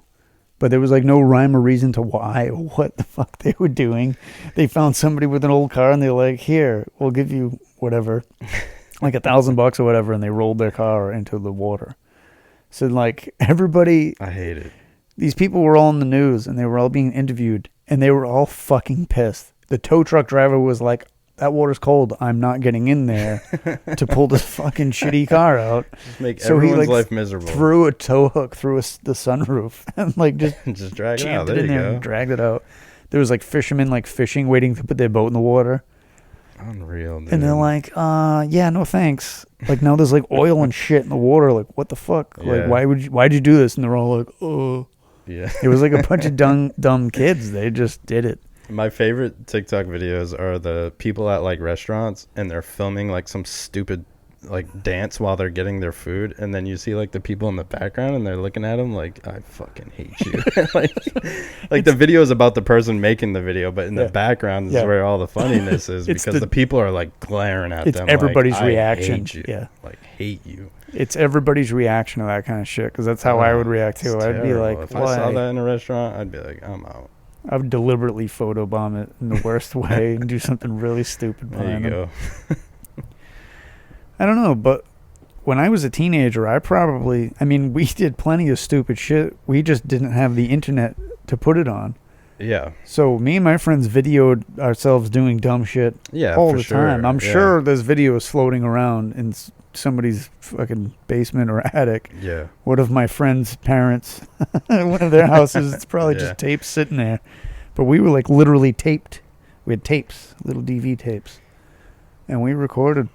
[SPEAKER 1] But there was like no rhyme or reason to why or what the fuck they were doing. They found somebody with an old car and they're like, here, we'll give you whatever, like $1,000 or whatever. And they rolled their car into the water. So like everybody,
[SPEAKER 2] I hate it.
[SPEAKER 1] these people were all in the news and they were all being interviewed and they were all fucking pissed. The tow truck driver was like, that water's cold. I'm not getting in there to pull this fucking shitty car out.
[SPEAKER 2] Just make
[SPEAKER 1] So he,
[SPEAKER 2] everyone's
[SPEAKER 1] like,
[SPEAKER 2] life miserable.
[SPEAKER 1] Threw a tow hook through the sunroof and like just
[SPEAKER 2] Just drag it out.
[SPEAKER 1] jammed it
[SPEAKER 2] There
[SPEAKER 1] in
[SPEAKER 2] you
[SPEAKER 1] there
[SPEAKER 2] go.
[SPEAKER 1] and dragged it out. There was like fishermen like fishing, waiting to put their boat in the water.
[SPEAKER 2] Unreal, dude.
[SPEAKER 1] And they're like, yeah, no thanks. Like now there's like oil and shit in the water. Like what the fuck?
[SPEAKER 2] Yeah.
[SPEAKER 1] Like why'd you do this? And they're all like, oh.
[SPEAKER 2] yeah.
[SPEAKER 1] It was like a bunch of dumb kids. They just did it.
[SPEAKER 2] My favorite TikTok videos are the people at like restaurants and they're filming like some stupid like dance while they're getting their food, and then you see like the people in the background and they're looking at them like, I fucking hate you. like the video is about the person making the video, but in the background is where all the funniness is, because the people are like glaring at them.
[SPEAKER 1] It's everybody's
[SPEAKER 2] like,
[SPEAKER 1] reaction.
[SPEAKER 2] Hate you.
[SPEAKER 1] Yeah,
[SPEAKER 2] like hate you.
[SPEAKER 1] It's everybody's reaction to that kind of shit, because that's how I would react too. I'd be like,
[SPEAKER 2] if I saw that in a restaurant, I'd be like, I'm out.
[SPEAKER 1] I would deliberately photobomb it in the worst way and do something really stupid.
[SPEAKER 2] There you go.
[SPEAKER 1] I don't know, but when I was a teenager, we did plenty of stupid shit. We just didn't have the internet to put it on.
[SPEAKER 2] Yeah.
[SPEAKER 1] So me and my friends videoed ourselves doing dumb shit all the time. I'm sure there's videos floating around in somebody's fucking basement or attic.
[SPEAKER 2] Yeah.
[SPEAKER 1] One of my friends' parents, one of their houses, it's probably just tapes sitting there. But we were like literally taped. We had tapes, little DV tapes. And we recorded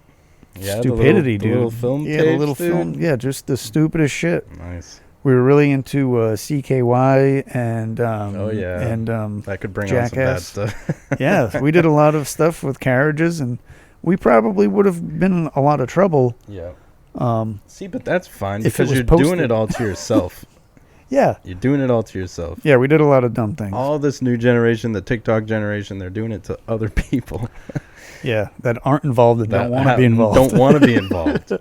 [SPEAKER 1] stupidity,
[SPEAKER 2] the little film
[SPEAKER 1] yeah,
[SPEAKER 2] tapes,
[SPEAKER 1] the little
[SPEAKER 2] dude?
[SPEAKER 1] film. Yeah, just the stupidest shit.
[SPEAKER 2] Nice.
[SPEAKER 1] We were really into CKY and
[SPEAKER 2] that could bring
[SPEAKER 1] Jackass.
[SPEAKER 2] on some bad stuff.
[SPEAKER 1] Yeah, we did a lot of stuff with carriages, and we probably would have been in a lot of trouble.
[SPEAKER 2] Yeah.
[SPEAKER 1] See,
[SPEAKER 2] but that's fine,
[SPEAKER 1] if
[SPEAKER 2] because you're doing it all to yourself.
[SPEAKER 1] Yeah.
[SPEAKER 2] You're doing it all to yourself.
[SPEAKER 1] Yeah, we did a lot of dumb things.
[SPEAKER 2] All this new generation, the TikTok generation, they're doing it to other people.
[SPEAKER 1] Yeah, that aren't involved and don't want to be involved.
[SPEAKER 2] Don't want to be involved.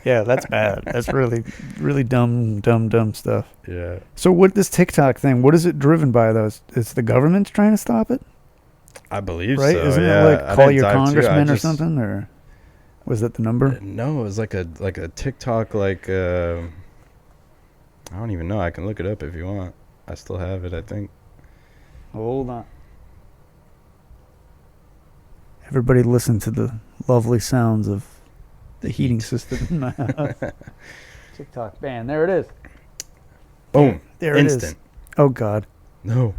[SPEAKER 1] Yeah, that's bad. That's really, really dumb stuff.
[SPEAKER 2] Yeah.
[SPEAKER 1] So what this TikTok thing, what is it driven by, though? Is the government trying to stop it?
[SPEAKER 2] I believe
[SPEAKER 1] right?
[SPEAKER 2] so.
[SPEAKER 1] Isn't
[SPEAKER 2] yeah.
[SPEAKER 1] it like call your congressman or something? Or was that the number?
[SPEAKER 2] No, it was like a TikTok, like, I don't even know. I can look it up if you want. I still have it, I think.
[SPEAKER 1] Hold on. Everybody listen to the lovely sounds of the heating system in my house. TikTok ban. There it is.
[SPEAKER 2] Boom.
[SPEAKER 1] There it is.
[SPEAKER 2] Instant.
[SPEAKER 1] Oh, God.
[SPEAKER 2] No.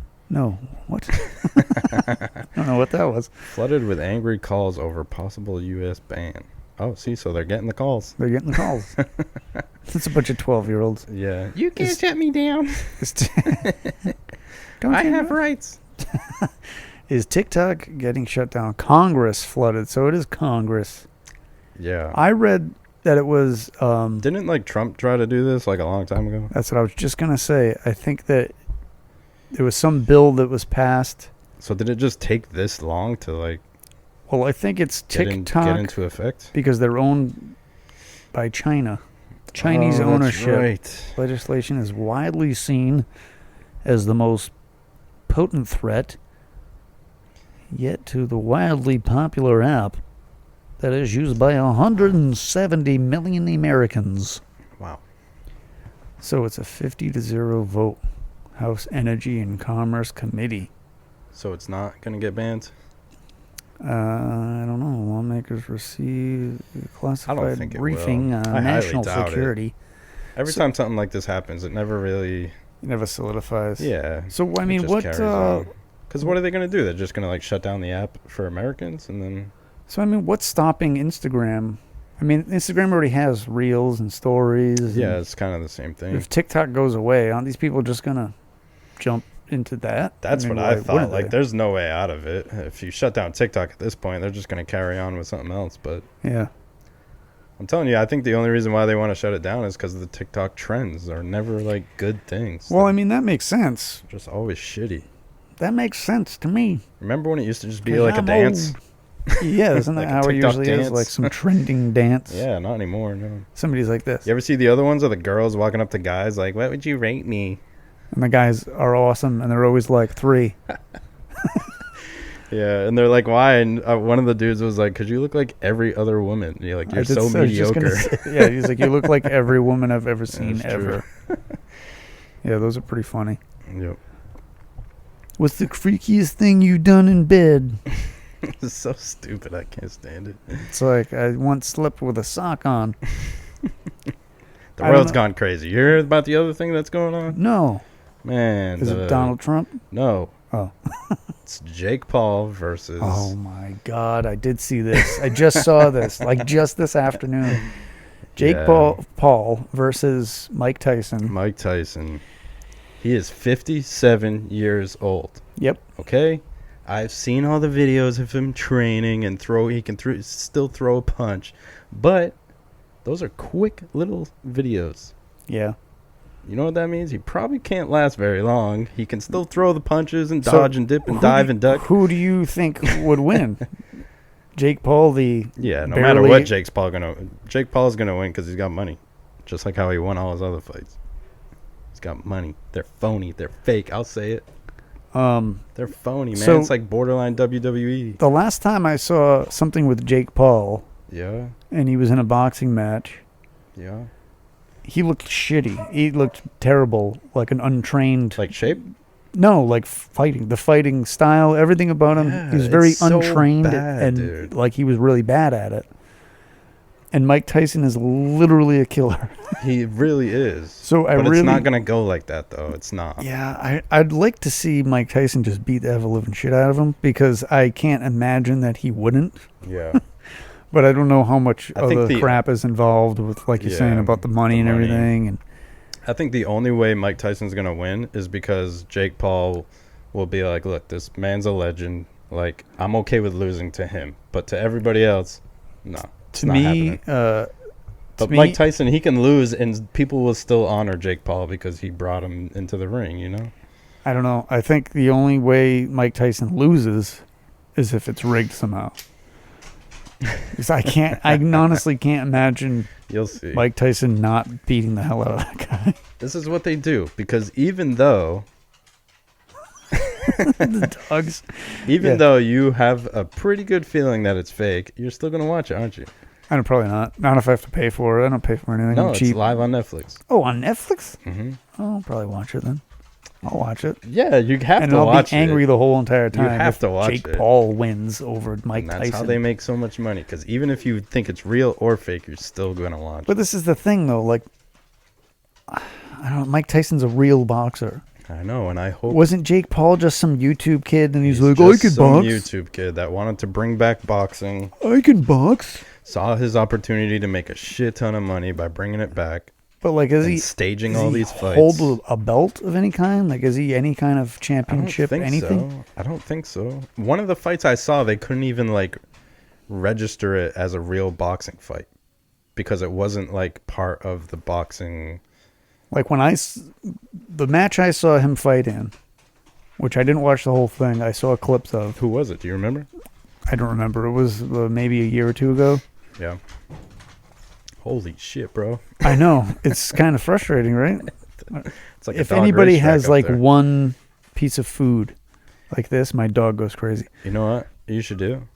[SPEAKER 1] What? I don't know what that was.
[SPEAKER 2] Flooded with angry calls over possible U.S. ban. Oh, see, so they're getting the calls.
[SPEAKER 1] They're getting the calls. It's a bunch of 12-year-olds.
[SPEAKER 2] Yeah. You can't shut me down. I have rights.
[SPEAKER 1] Is TikTok getting shut down? Congress flooded, so it is Congress.
[SPEAKER 2] Yeah.
[SPEAKER 1] I read that it was...
[SPEAKER 2] Didn't, like, Trump try to do this, like, a long time ago?
[SPEAKER 1] That's what I was just going to say. I think that there was some bill that was passed.
[SPEAKER 2] So did it just take this long to, like...
[SPEAKER 1] Well, I think it's TikTok...
[SPEAKER 2] Get into effect?
[SPEAKER 1] Because they're owned by China. Chinese ownership legislation is widely seen as the most potent threat yet to the wildly popular app that is used by 170 million Americans.
[SPEAKER 2] Wow.
[SPEAKER 1] So it's a 50-0 vote. House Energy and Commerce Committee.
[SPEAKER 2] So it's not going to get banned?
[SPEAKER 1] I don't know. Lawmakers receive classified briefing on
[SPEAKER 2] I
[SPEAKER 1] national security.
[SPEAKER 2] Every time something like this happens, it never really...
[SPEAKER 1] It never solidifies.
[SPEAKER 2] Yeah.
[SPEAKER 1] So, I mean, what...
[SPEAKER 2] Because what are they going to do? They're just going to, like, shut down the app for Americans and then...
[SPEAKER 1] So, I mean, what's stopping Instagram? I mean, Instagram already has Reels and Stories.
[SPEAKER 2] Yeah, it's kind of the same thing.
[SPEAKER 1] If TikTok goes away, aren't these people just going to jump into that?
[SPEAKER 2] That's what I thought. Like, there's no way out of it. If you shut down TikTok at this point, they're just going to carry on with something else. But
[SPEAKER 1] yeah,
[SPEAKER 2] I'm telling you, I think the only reason why they want to shut it down is because the TikTok trends are never, like, good things.
[SPEAKER 1] Well, I mean, that makes sense.
[SPEAKER 2] Just always shitty.
[SPEAKER 1] That makes sense to me.
[SPEAKER 2] Remember when it used to just be like a dance?
[SPEAKER 1] Yeah, isn't that how it usually is? Like some trending dance.
[SPEAKER 2] Yeah, not anymore, no.
[SPEAKER 1] Somebody's like this.
[SPEAKER 2] You ever see the other ones of the girls walking up to guys like, what would you rate me?
[SPEAKER 1] And the guys are awesome, and they're always like 3.
[SPEAKER 2] Yeah, and they're like, why? And one of the dudes was like, because you look like every other woman. You're like, you're so mediocre.
[SPEAKER 1] Yeah, he's like, you look like every woman I've ever seen ever. Yeah, those are pretty funny.
[SPEAKER 2] Yep.
[SPEAKER 1] What's the freakiest thing you done in bed?
[SPEAKER 2] It's so stupid. I can't stand it.
[SPEAKER 1] It's like, I once slept with a sock on.
[SPEAKER 2] The world's gone crazy. You heard about the other thing that's going on?
[SPEAKER 1] No.
[SPEAKER 2] Man.
[SPEAKER 1] Is it Donald Trump?
[SPEAKER 2] No.
[SPEAKER 1] Oh.
[SPEAKER 2] It's Jake Paul versus...
[SPEAKER 1] Oh, my God. I did see this. I just saw this, like just this afternoon. Jake Paul versus Mike Tyson.
[SPEAKER 2] Mike Tyson. He is 57 years old.
[SPEAKER 1] Yep.
[SPEAKER 2] Okay? I've seen all the videos of him training and he can still throw a punch. But Those are quick little videos.
[SPEAKER 1] Yeah.
[SPEAKER 2] You know what that means? He probably can't last very long. He can still throw the punches and
[SPEAKER 1] So,
[SPEAKER 2] dodge and dip and dive and duck.
[SPEAKER 1] Who do you think would win? Jake Paul, the
[SPEAKER 2] Yeah, no
[SPEAKER 1] barely,
[SPEAKER 2] matter what, Jake Paul's gonna win because he's got money, just like how he won all his other fights. He's got money. They're phony. They're fake. I'll say it. They're phony, man.
[SPEAKER 1] So
[SPEAKER 2] it's like borderline WWE.
[SPEAKER 1] The last time I saw something with Jake Paul,
[SPEAKER 2] Yeah,
[SPEAKER 1] and he was in a boxing match,
[SPEAKER 2] yeah.
[SPEAKER 1] he looked shitty. He looked terrible, like an untrained.
[SPEAKER 2] Like shape.
[SPEAKER 1] No, like fighting. The fighting style, everything about him.
[SPEAKER 2] Yeah,
[SPEAKER 1] he was very
[SPEAKER 2] it's so
[SPEAKER 1] untrained
[SPEAKER 2] bad,
[SPEAKER 1] and
[SPEAKER 2] dude.
[SPEAKER 1] like he was really bad at it. And Mike Tyson is literally a killer.
[SPEAKER 2] He really is.
[SPEAKER 1] So I
[SPEAKER 2] but
[SPEAKER 1] really,
[SPEAKER 2] it's not gonna go like that though. It's not.
[SPEAKER 1] yeah, I'd like to see Mike Tyson just beat the ever living shit out of him because I can't imagine that he wouldn't.
[SPEAKER 2] Yeah.
[SPEAKER 1] But I don't know how much
[SPEAKER 2] I think
[SPEAKER 1] other
[SPEAKER 2] the-
[SPEAKER 1] crap is involved with, like you're saying,
[SPEAKER 2] Yeah,
[SPEAKER 1] about the money
[SPEAKER 2] the
[SPEAKER 1] and
[SPEAKER 2] money.
[SPEAKER 1] everything. And
[SPEAKER 2] I think the only way Mike Tyson's gonna win is because Jake Paul will be like, "Look, this man's a legend. Like, I'm okay with losing to him, but to everybody else, no." It's
[SPEAKER 1] to
[SPEAKER 2] not
[SPEAKER 1] me,
[SPEAKER 2] happening. But
[SPEAKER 1] me-
[SPEAKER 2] Mike Tyson, he can lose, and people will still honor Jake Paul because he brought him into the ring. You know?
[SPEAKER 1] I don't know. I think the only way Mike Tyson loses is if it's rigged somehow. Because I honestly can't imagine
[SPEAKER 2] You'll see.
[SPEAKER 1] Mike Tyson not beating the hell out of that guy.
[SPEAKER 2] This is what they do because even though
[SPEAKER 1] The dogs.
[SPEAKER 2] Even
[SPEAKER 1] Yeah.
[SPEAKER 2] though you have a pretty good feeling that it's fake, you're still gonna watch it, aren't you?
[SPEAKER 1] I don't probably not. Not if I have to pay for it. I don't pay for anything.
[SPEAKER 2] No,
[SPEAKER 1] I'm
[SPEAKER 2] it's
[SPEAKER 1] cheap.
[SPEAKER 2] live on Netflix.
[SPEAKER 1] Oh, on Netflix?
[SPEAKER 2] Hmm.
[SPEAKER 1] Oh, I'll probably watch it then. I'll watch it.
[SPEAKER 2] Yeah, you have
[SPEAKER 1] And
[SPEAKER 2] to
[SPEAKER 1] I'll
[SPEAKER 2] watch
[SPEAKER 1] be angry
[SPEAKER 2] it.
[SPEAKER 1] the whole entire time.
[SPEAKER 2] have
[SPEAKER 1] if
[SPEAKER 2] to watch
[SPEAKER 1] Jake
[SPEAKER 2] it.
[SPEAKER 1] Paul wins over Mike
[SPEAKER 2] And that's
[SPEAKER 1] Tyson.
[SPEAKER 2] how they make so much money. Because even if you think it's real or fake, you're still gonna watch.
[SPEAKER 1] But this is the thing, though. Like, I don't know. Mike Tyson's a real boxer.
[SPEAKER 2] I know, and I hope
[SPEAKER 1] Wasn't Jake Paul just some YouTube kid? And he's like,
[SPEAKER 2] just
[SPEAKER 1] I can
[SPEAKER 2] some
[SPEAKER 1] box.
[SPEAKER 2] YouTube kid that wanted to bring back boxing,
[SPEAKER 1] I can box.
[SPEAKER 2] saw his opportunity to make a shit ton of money by bringing it back
[SPEAKER 1] But like, is
[SPEAKER 2] and
[SPEAKER 1] he
[SPEAKER 2] staging
[SPEAKER 1] does
[SPEAKER 2] all
[SPEAKER 1] he
[SPEAKER 2] these fights.
[SPEAKER 1] hold a belt of any kind? Like, is he any kind of
[SPEAKER 2] I don't
[SPEAKER 1] championship?
[SPEAKER 2] think
[SPEAKER 1] Anything?
[SPEAKER 2] so. I don't think so. One of the fights I saw, they couldn't even like register it as a real boxing fight because it wasn't like part of the boxing.
[SPEAKER 1] Like when the match I saw him fight in, which I didn't watch the whole thing. I saw clips of.
[SPEAKER 2] Who was it? Do you remember?
[SPEAKER 1] I don't remember. It was maybe a year or two ago.
[SPEAKER 2] Yeah. Holy shit, bro!
[SPEAKER 1] I know. It's kind of frustrating, right?
[SPEAKER 2] It's like a
[SPEAKER 1] If
[SPEAKER 2] dog
[SPEAKER 1] anybody
[SPEAKER 2] racetrack
[SPEAKER 1] has
[SPEAKER 2] up
[SPEAKER 1] like
[SPEAKER 2] there.
[SPEAKER 1] one piece of food like this, my dog goes crazy.
[SPEAKER 2] You know what you should do?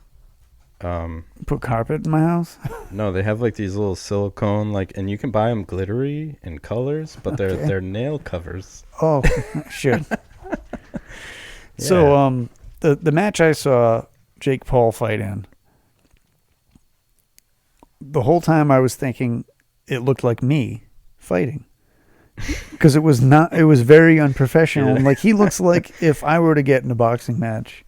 [SPEAKER 1] Put carpet in my house.
[SPEAKER 2] No, they have like these little silicone and you can buy them glittery in colors, but
[SPEAKER 1] Okay.
[SPEAKER 2] they're nail covers.
[SPEAKER 1] Oh, shit. So, the match I saw Jake Paul fight in, the whole time I was thinking it looked like me fighting. Because it was very unprofessional.
[SPEAKER 2] Yeah.
[SPEAKER 1] And like, he looks like if I were to get in a boxing match,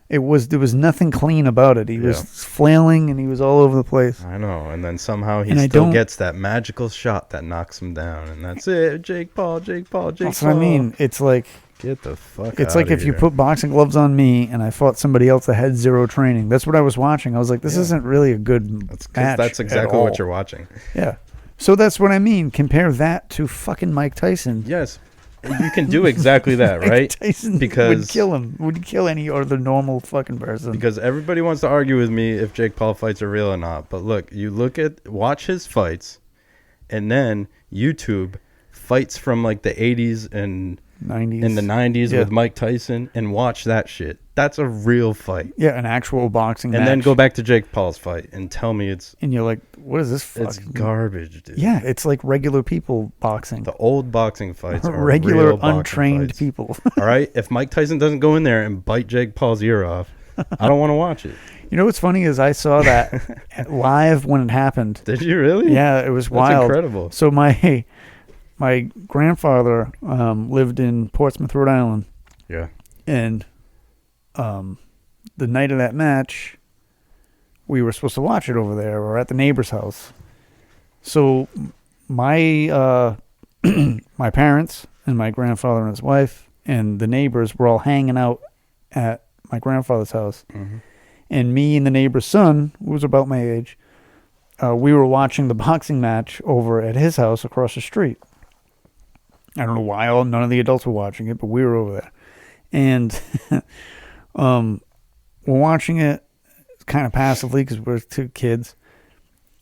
[SPEAKER 1] there was nothing clean about it. He was
[SPEAKER 2] Yeah.
[SPEAKER 1] flailing and he was all over the place.
[SPEAKER 2] I know, and then somehow he
[SPEAKER 1] And I
[SPEAKER 2] still
[SPEAKER 1] don't-
[SPEAKER 2] gets that magical shot that knocks him down, and that's it. Jake Paul, Jake Paul, Jake
[SPEAKER 1] That's
[SPEAKER 2] Paul.
[SPEAKER 1] what I mean. It's like
[SPEAKER 2] Get the fuck.
[SPEAKER 1] It's like
[SPEAKER 2] outta
[SPEAKER 1] if you
[SPEAKER 2] here.
[SPEAKER 1] put boxing gloves on me and I fought somebody else that had zero training. That's what I was watching. I was like, this
[SPEAKER 2] Yeah.
[SPEAKER 1] isn't really a good
[SPEAKER 2] That's 'cause
[SPEAKER 1] match.
[SPEAKER 2] that's
[SPEAKER 1] at
[SPEAKER 2] exactly
[SPEAKER 1] all.
[SPEAKER 2] what you're watching.
[SPEAKER 1] Yeah. So that's what I mean. Compare that to fucking Mike Tyson.
[SPEAKER 2] Yes, you can do exactly that,
[SPEAKER 1] Mike
[SPEAKER 2] right?
[SPEAKER 1] Tyson would
[SPEAKER 2] Because-
[SPEAKER 1] kill him. Would kill any other normal fucking person.
[SPEAKER 2] Because everybody wants to argue with me if Jake Paul fights are real or not. But look, watch his fights, and then YouTube fights from like the 80s and
[SPEAKER 1] 90s.
[SPEAKER 2] in the 90s
[SPEAKER 1] Yeah.
[SPEAKER 2] with Mike Tyson, and watch that shit. That's a real fight.
[SPEAKER 1] Yeah, an actual boxing
[SPEAKER 2] And
[SPEAKER 1] match.
[SPEAKER 2] then go back to Jake Paul's fight and tell me it's
[SPEAKER 1] And you're like, what is this fucking...
[SPEAKER 2] garbage, dude.
[SPEAKER 1] Yeah, it's like regular people boxing.
[SPEAKER 2] The old boxing fights are
[SPEAKER 1] Regular
[SPEAKER 2] real boxing
[SPEAKER 1] untrained
[SPEAKER 2] fights.
[SPEAKER 1] people.
[SPEAKER 2] All right, if Mike Tyson doesn't go in there and bite Jake Paul's ear off, I don't want to watch it.
[SPEAKER 1] You know what's funny is I saw that live when it happened.
[SPEAKER 2] Did you really?
[SPEAKER 1] Yeah, it was
[SPEAKER 2] That's
[SPEAKER 1] wild.
[SPEAKER 2] incredible.
[SPEAKER 1] So my grandfather lived in Portsmouth, Rhode Island,
[SPEAKER 2] Yeah.
[SPEAKER 1] and the night of that match, we were supposed to watch it over there. We're at the neighbor's house. So my my parents and my grandfather and his wife and the neighbors were all hanging out at my grandfather's house.
[SPEAKER 2] Mhm.
[SPEAKER 1] And me and the neighbor's son, who was about my age, we were watching the boxing match over at his house across the street. I don't know why none of the adults were watching it, but we were over there. And we're watching it kind of passively because we're two kids.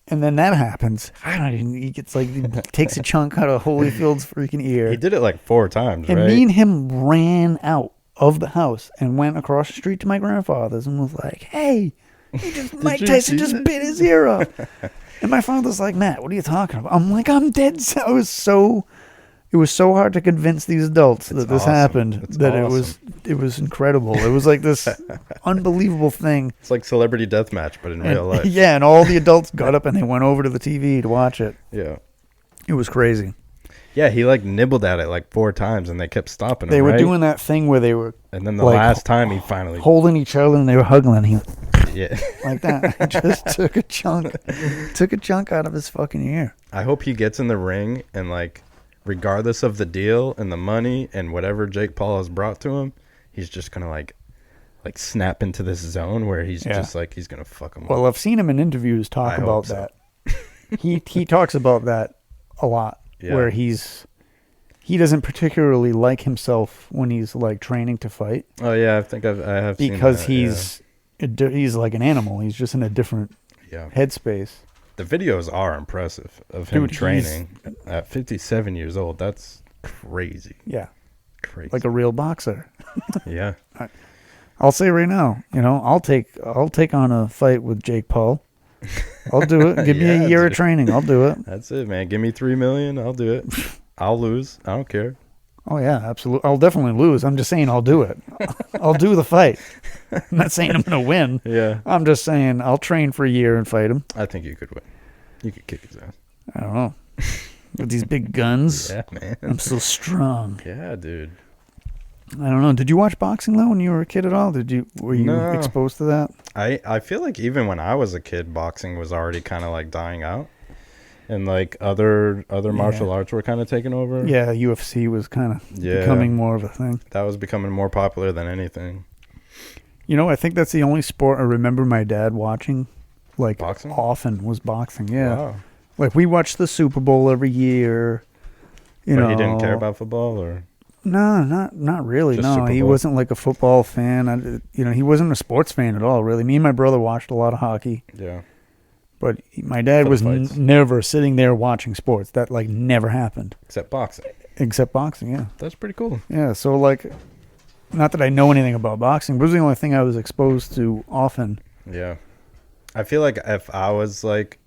[SPEAKER 1] And then that happens. He gets like, he takes a chunk out of Holyfield's freaking ear.
[SPEAKER 2] He did it like 4 times,
[SPEAKER 1] And
[SPEAKER 2] right?
[SPEAKER 1] me and him ran out of the house and went across the street to my grandfather's and was like, hey, Mike Tyson just bit his ear off. And my father's like, Matt, what are you talking about? I'm like, I'm dead. It was so hard to convince these adults that this
[SPEAKER 2] awesome.
[SPEAKER 1] happened,
[SPEAKER 2] It's
[SPEAKER 1] that
[SPEAKER 2] awesome.
[SPEAKER 1] it was incredible. It was like this unbelievable thing.
[SPEAKER 2] It's like Celebrity Deathmatch, but in real life.
[SPEAKER 1] Yeah, and all the adults got up and they went over to the TV to watch it.
[SPEAKER 2] Yeah.
[SPEAKER 1] It was crazy.
[SPEAKER 2] Yeah, he like nibbled at it like 4 times and they kept stopping him,
[SPEAKER 1] They were
[SPEAKER 2] right?
[SPEAKER 1] doing that thing where they were
[SPEAKER 2] And then the
[SPEAKER 1] like,
[SPEAKER 2] last time he finally...
[SPEAKER 1] holding each other and they were hugging and he
[SPEAKER 2] Yeah.
[SPEAKER 1] like that. I just took a chunk out of his fucking ear.
[SPEAKER 2] I hope he gets in the ring and like, regardless of the deal and the money and whatever Jake Paul has brought to him, he's just gonna like snap into this zone where he's just like he's gonna fuck him up.
[SPEAKER 1] Well, I've seen him in interviews talk
[SPEAKER 2] I
[SPEAKER 1] about
[SPEAKER 2] hope so.
[SPEAKER 1] that. He talks about that a lot,
[SPEAKER 2] Yeah.
[SPEAKER 1] where he doesn't particularly like himself when he's like training to fight
[SPEAKER 2] Oh yeah, I think I have
[SPEAKER 1] because
[SPEAKER 2] seen that,
[SPEAKER 1] he's like an animal. He's just in a different
[SPEAKER 2] yeah.
[SPEAKER 1] headspace.
[SPEAKER 2] The videos are impressive of him
[SPEAKER 1] Dude, he's-
[SPEAKER 2] training at 57 years old. That's crazy.
[SPEAKER 1] Yeah,
[SPEAKER 2] Crazy.
[SPEAKER 1] like a real boxer.
[SPEAKER 2] yeah.
[SPEAKER 1] I'll say right now, I'll take on a fight with Jake Paul. I'll do it. Give me
[SPEAKER 2] Yeah,
[SPEAKER 1] a year of
[SPEAKER 2] dude.
[SPEAKER 1] training. I'll do it.
[SPEAKER 2] That's it, man. Give me $3 million, I'll do it. I'll lose. I don't care.
[SPEAKER 1] Oh yeah, absolutely. I'll definitely lose. I'm just saying I'll do it. I'll do the fight. I'm not saying I'm going to win.
[SPEAKER 2] Yeah.
[SPEAKER 1] I'm just saying I'll train for a year and fight him.
[SPEAKER 2] I think you could win. You could kick his ass.
[SPEAKER 1] I don't know. With these big guns,
[SPEAKER 2] Yeah, man.
[SPEAKER 1] I'm so strong.
[SPEAKER 2] Yeah, dude.
[SPEAKER 1] I don't know. Did you watch boxing though when you were a kid at all? Were you
[SPEAKER 2] No.
[SPEAKER 1] exposed to that?
[SPEAKER 2] I feel like even when I was a kid, boxing was already kind of like dying out, and like other martial arts were kind of taking over.
[SPEAKER 1] Yeah, UFC was kind of
[SPEAKER 2] Yeah.
[SPEAKER 1] becoming more of a thing.
[SPEAKER 2] That was becoming more popular than anything.
[SPEAKER 1] I think that's the only sport I remember my dad watching, like
[SPEAKER 2] Boxing?
[SPEAKER 1] often was boxing. Yeah,
[SPEAKER 2] Wow.
[SPEAKER 1] like we watched the Super Bowl every year.
[SPEAKER 2] But he didn't care about football, or
[SPEAKER 1] No, not really.
[SPEAKER 2] Just
[SPEAKER 1] No,
[SPEAKER 2] Super
[SPEAKER 1] he
[SPEAKER 2] Bowl?
[SPEAKER 1] wasn't like a football fan. He wasn't a sports fan at all, really. Me and my brother watched a lot of hockey,
[SPEAKER 2] yeah.
[SPEAKER 1] but my dad
[SPEAKER 2] For the
[SPEAKER 1] was
[SPEAKER 2] fights.
[SPEAKER 1] never sitting there watching sports. That like never happened,
[SPEAKER 2] Except boxing.
[SPEAKER 1] except boxing. Yeah,
[SPEAKER 2] That's pretty cool.
[SPEAKER 1] yeah. So like, not that I know anything about boxing, but it was the only thing I was exposed to often.
[SPEAKER 2] Yeah. I feel like if I was like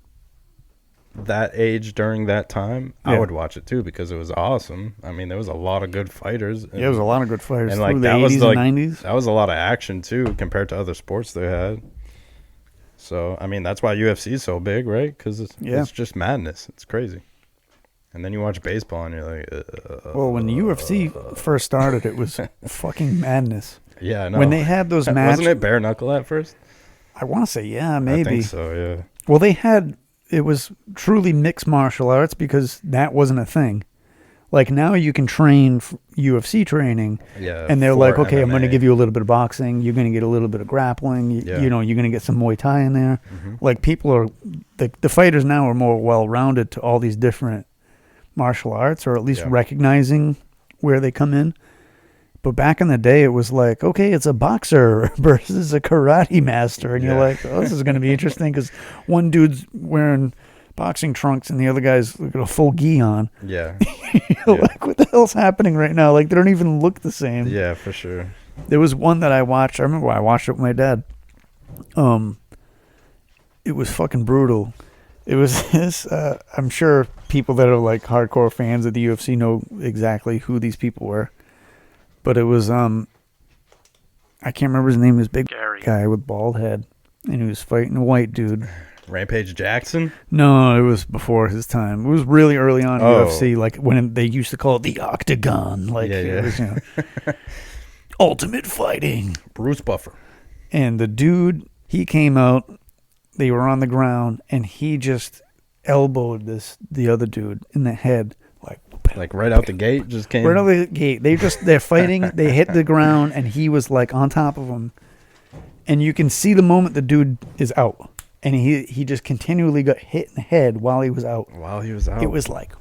[SPEAKER 2] that age during that time, I
[SPEAKER 1] Yeah.
[SPEAKER 2] would watch it too because it was awesome. I mean, there was a lot of good fighters. And,
[SPEAKER 1] Yeah, there was a lot of good fighters
[SPEAKER 2] and
[SPEAKER 1] through
[SPEAKER 2] like
[SPEAKER 1] the
[SPEAKER 2] that
[SPEAKER 1] 80s
[SPEAKER 2] was like
[SPEAKER 1] and 90s.
[SPEAKER 2] that was a lot of action too compared to other sports they had. So I mean, that's why UFC is so big, right? Because it's just madness. It's crazy. And then you watch baseball and you're like,
[SPEAKER 1] Well, when the UFC first started, it was fucking madness.
[SPEAKER 2] yeah, I know.
[SPEAKER 1] When they had those matches,
[SPEAKER 2] wasn't it bare knuckle at first?
[SPEAKER 1] I want to say, yeah, maybe.
[SPEAKER 2] I think so. Yeah.
[SPEAKER 1] Well, it was truly mixed martial arts because that wasn't a thing. Like now you can train UFC training,
[SPEAKER 2] Yeah.
[SPEAKER 1] and they're
[SPEAKER 2] for
[SPEAKER 1] like, okay, I'm going to
[SPEAKER 2] MMA.
[SPEAKER 1] give you a little bit of boxing. You're going to get a little bit of grappling.
[SPEAKER 2] Yeah.
[SPEAKER 1] You're going to get some Muay Thai in there.
[SPEAKER 2] Mhm.
[SPEAKER 1] Like people are, the fighters now are more well-rounded to all these different martial arts, or at least
[SPEAKER 2] Yeah.
[SPEAKER 1] recognizing where they come in. But back in the day, it was like, okay, it's a boxer versus a karate master. And you're
[SPEAKER 2] Yeah.
[SPEAKER 1] like, oh, this is going to be interesting because one dude's wearing boxing trunks and the other guy's got a full gi on.
[SPEAKER 2] Yeah.
[SPEAKER 1] You're like, what the hell's happening right now? Like, they don't even look the same.
[SPEAKER 2] Yeah, for sure.
[SPEAKER 1] There was one that I watched. I remember I watched it with my dad. It was fucking brutal. It was this. I'm sure people that are like hardcore fans of the UFC know exactly who these people were. But it was I can't remember his name. He was a big guy with bald head, and he was fighting a white dude.
[SPEAKER 2] Rampage Jackson?
[SPEAKER 1] No, it was before his time. It was really early on in
[SPEAKER 2] Oh.
[SPEAKER 1] UFC, like when they used to call it the Octagon, like
[SPEAKER 2] Yeah,
[SPEAKER 1] it
[SPEAKER 2] yeah.
[SPEAKER 1] was, ultimate fighting.
[SPEAKER 2] Bruce Buffer.
[SPEAKER 1] And the dude, he came out. They were on the ground, and he just elbowed the other dude in the head,
[SPEAKER 2] Like right out the gate, just came.
[SPEAKER 1] right out the gate. They're fighting. They hit the ground, and he was like on top of him, and you can see the moment the dude is out. and he just continually got hit in the head while he was out.
[SPEAKER 2] While he was out.
[SPEAKER 1] It was like,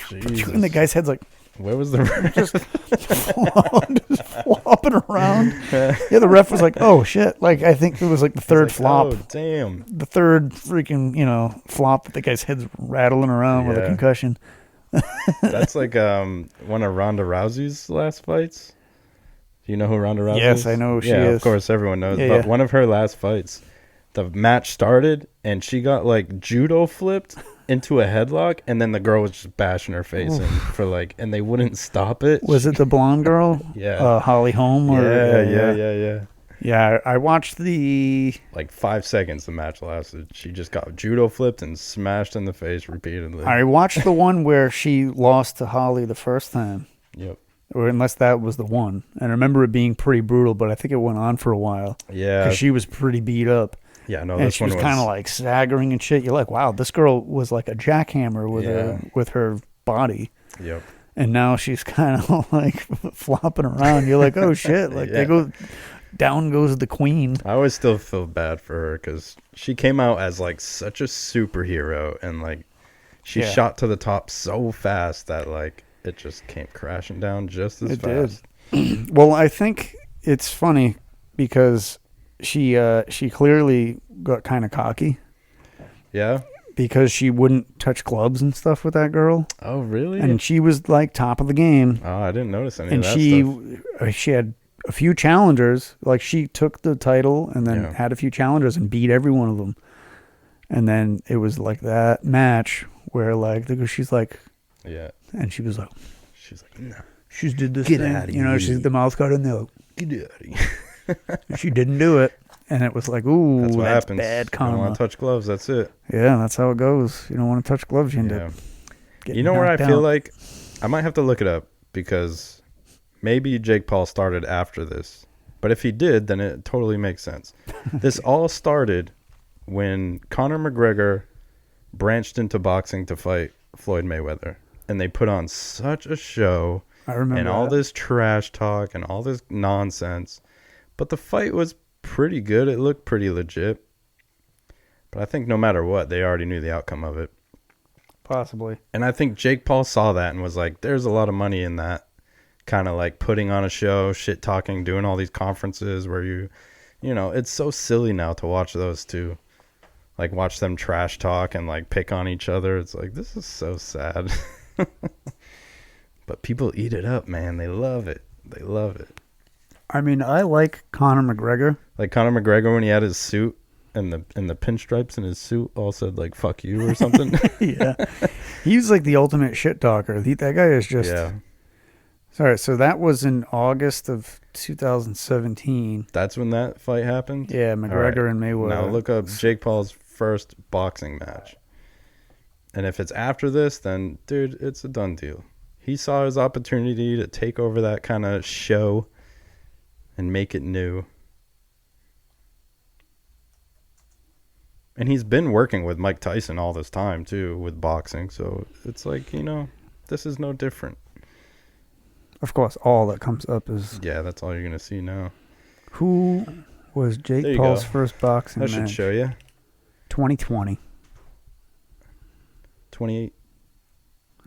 [SPEAKER 2] Jesus.
[SPEAKER 1] and the guy's head's like
[SPEAKER 2] Where was the
[SPEAKER 1] just flopping around. Yeah, the ref was like, "Oh shit!" Like I think it was like the third
[SPEAKER 2] like,
[SPEAKER 1] flop,
[SPEAKER 2] Oh, damn.
[SPEAKER 1] the third freaking flop that the guy's head's rattling around with a
[SPEAKER 2] Yeah.
[SPEAKER 1] concussion.
[SPEAKER 2] That's like one of Ronda Rousey's last fights. Do you know who Ronda Rousey is?
[SPEAKER 1] Yes, I know who she
[SPEAKER 2] yeah,
[SPEAKER 1] is.
[SPEAKER 2] of course, everyone knows.
[SPEAKER 1] Yeah,
[SPEAKER 2] but
[SPEAKER 1] yeah.
[SPEAKER 2] one of her last fights, the match started and she got like judo flipped into a headlock, and then the girl was just bashing her face in for like, and they wouldn't stop it.
[SPEAKER 1] Was it the blonde girl?
[SPEAKER 2] Yeah.
[SPEAKER 1] Holly Holm. Or,
[SPEAKER 2] Yeah.
[SPEAKER 1] Yeah, I watched the.
[SPEAKER 2] Like 5 seconds the match lasted. She just got judo flipped and smashed in the face repeatedly.
[SPEAKER 1] I watched the one where she lost to Holly the first time,
[SPEAKER 2] Yep.
[SPEAKER 1] or unless that was the one. And I remember it being pretty brutal, but I think it went on for a while
[SPEAKER 2] Yeah.
[SPEAKER 1] because she was pretty beat up.
[SPEAKER 2] Yeah, no,
[SPEAKER 1] And
[SPEAKER 2] this
[SPEAKER 1] she
[SPEAKER 2] one
[SPEAKER 1] was kind of like staggering and shit. You're like, wow, this girl was like a jackhammer with her body,
[SPEAKER 2] Yep.
[SPEAKER 1] and now she's kind of like flopping around. You're like, oh shit! Like
[SPEAKER 2] Yeah.
[SPEAKER 1] they go down goes the queen.
[SPEAKER 2] I always still feel bad for her because she came out as like such a superhero, and like she
[SPEAKER 1] Yeah.
[SPEAKER 2] shot to the top so fast that like it just came crashing down just as
[SPEAKER 1] It did.
[SPEAKER 2] fast.
[SPEAKER 1] Well, I think it's funny because she clearly got kind of cocky
[SPEAKER 2] Yeah.
[SPEAKER 1] because she wouldn't touch clubs and stuff with that girl,
[SPEAKER 2] Oh, really?
[SPEAKER 1] and she was like top of the game.
[SPEAKER 2] Oh, I didn't notice any
[SPEAKER 1] And
[SPEAKER 2] of that stuff.
[SPEAKER 1] she had a few challengers. Like she took the title and then
[SPEAKER 2] Yeah.
[SPEAKER 1] had a few challengers and beat every one of them. And then it was like that match where like she's like,
[SPEAKER 2] Yeah.
[SPEAKER 1] and she was like,
[SPEAKER 2] She's like, no,
[SPEAKER 1] she's did this
[SPEAKER 2] Get
[SPEAKER 1] thing,
[SPEAKER 2] outta
[SPEAKER 1] you know,
[SPEAKER 2] here.
[SPEAKER 1] she's the mouth got in there.
[SPEAKER 2] get out of here.
[SPEAKER 1] She didn't do it, and it was like, ooh,
[SPEAKER 2] That's what
[SPEAKER 1] that's
[SPEAKER 2] happens.
[SPEAKER 1] bad
[SPEAKER 2] You don't
[SPEAKER 1] karma.
[SPEAKER 2] want to touch gloves. That's it.
[SPEAKER 1] Yeah, that's how it goes. You don't want to touch gloves, you end
[SPEAKER 2] Yeah.
[SPEAKER 1] up getting
[SPEAKER 2] You know where I
[SPEAKER 1] knocked
[SPEAKER 2] feel
[SPEAKER 1] out.
[SPEAKER 2] like I might have to look it up because maybe Jake Paul started after this. But if he did, then it totally makes sense. This all started when Conor McGregor branched into boxing to fight Floyd Mayweather. And they put on such a show
[SPEAKER 1] I remember
[SPEAKER 2] and all
[SPEAKER 1] that.
[SPEAKER 2] this trash talk and all this nonsense. But the fight was pretty good. It looked pretty legit. But I think no matter what, they already knew the outcome of it.
[SPEAKER 1] Possibly.
[SPEAKER 2] And I think Jake Paul saw that and was like, there's a lot of money in that. Kind of like putting on a show, shit talking, doing all these conferences where you know, it's so silly now to watch those two. Like watch them trash talk and like pick on each other. It's like, this is so sad. But people eat it up, man. They love it. They love it.
[SPEAKER 1] I mean, I like Conor McGregor.
[SPEAKER 2] Like Conor McGregor when he had his suit and the pinstripes in his suit all said like "fuck you" or something.
[SPEAKER 1] Yeah, he's like the ultimate shit talker. That guy is just.
[SPEAKER 2] Yeah,
[SPEAKER 1] Sorry, so that was in August of 2017.
[SPEAKER 2] that's when that fight happened.
[SPEAKER 1] Yeah, McGregor and Mayweather.
[SPEAKER 2] Now look up Jake Paul's first boxing match, and if it's after this, then dude, it's a done deal. He saw his opportunity to take over that kind of show and make it new. And he's been working with Mike Tyson all this time too with boxing, so it's like, you know, this is no different.
[SPEAKER 1] Of course, all that comes up is
[SPEAKER 2] Yeah, that's all you're gonna see now.
[SPEAKER 1] who was
[SPEAKER 2] There
[SPEAKER 1] Jake
[SPEAKER 2] you
[SPEAKER 1] Paul's
[SPEAKER 2] go.
[SPEAKER 1] first boxing
[SPEAKER 2] That should
[SPEAKER 1] match?
[SPEAKER 2] show you.
[SPEAKER 1] 2020.
[SPEAKER 2] 28.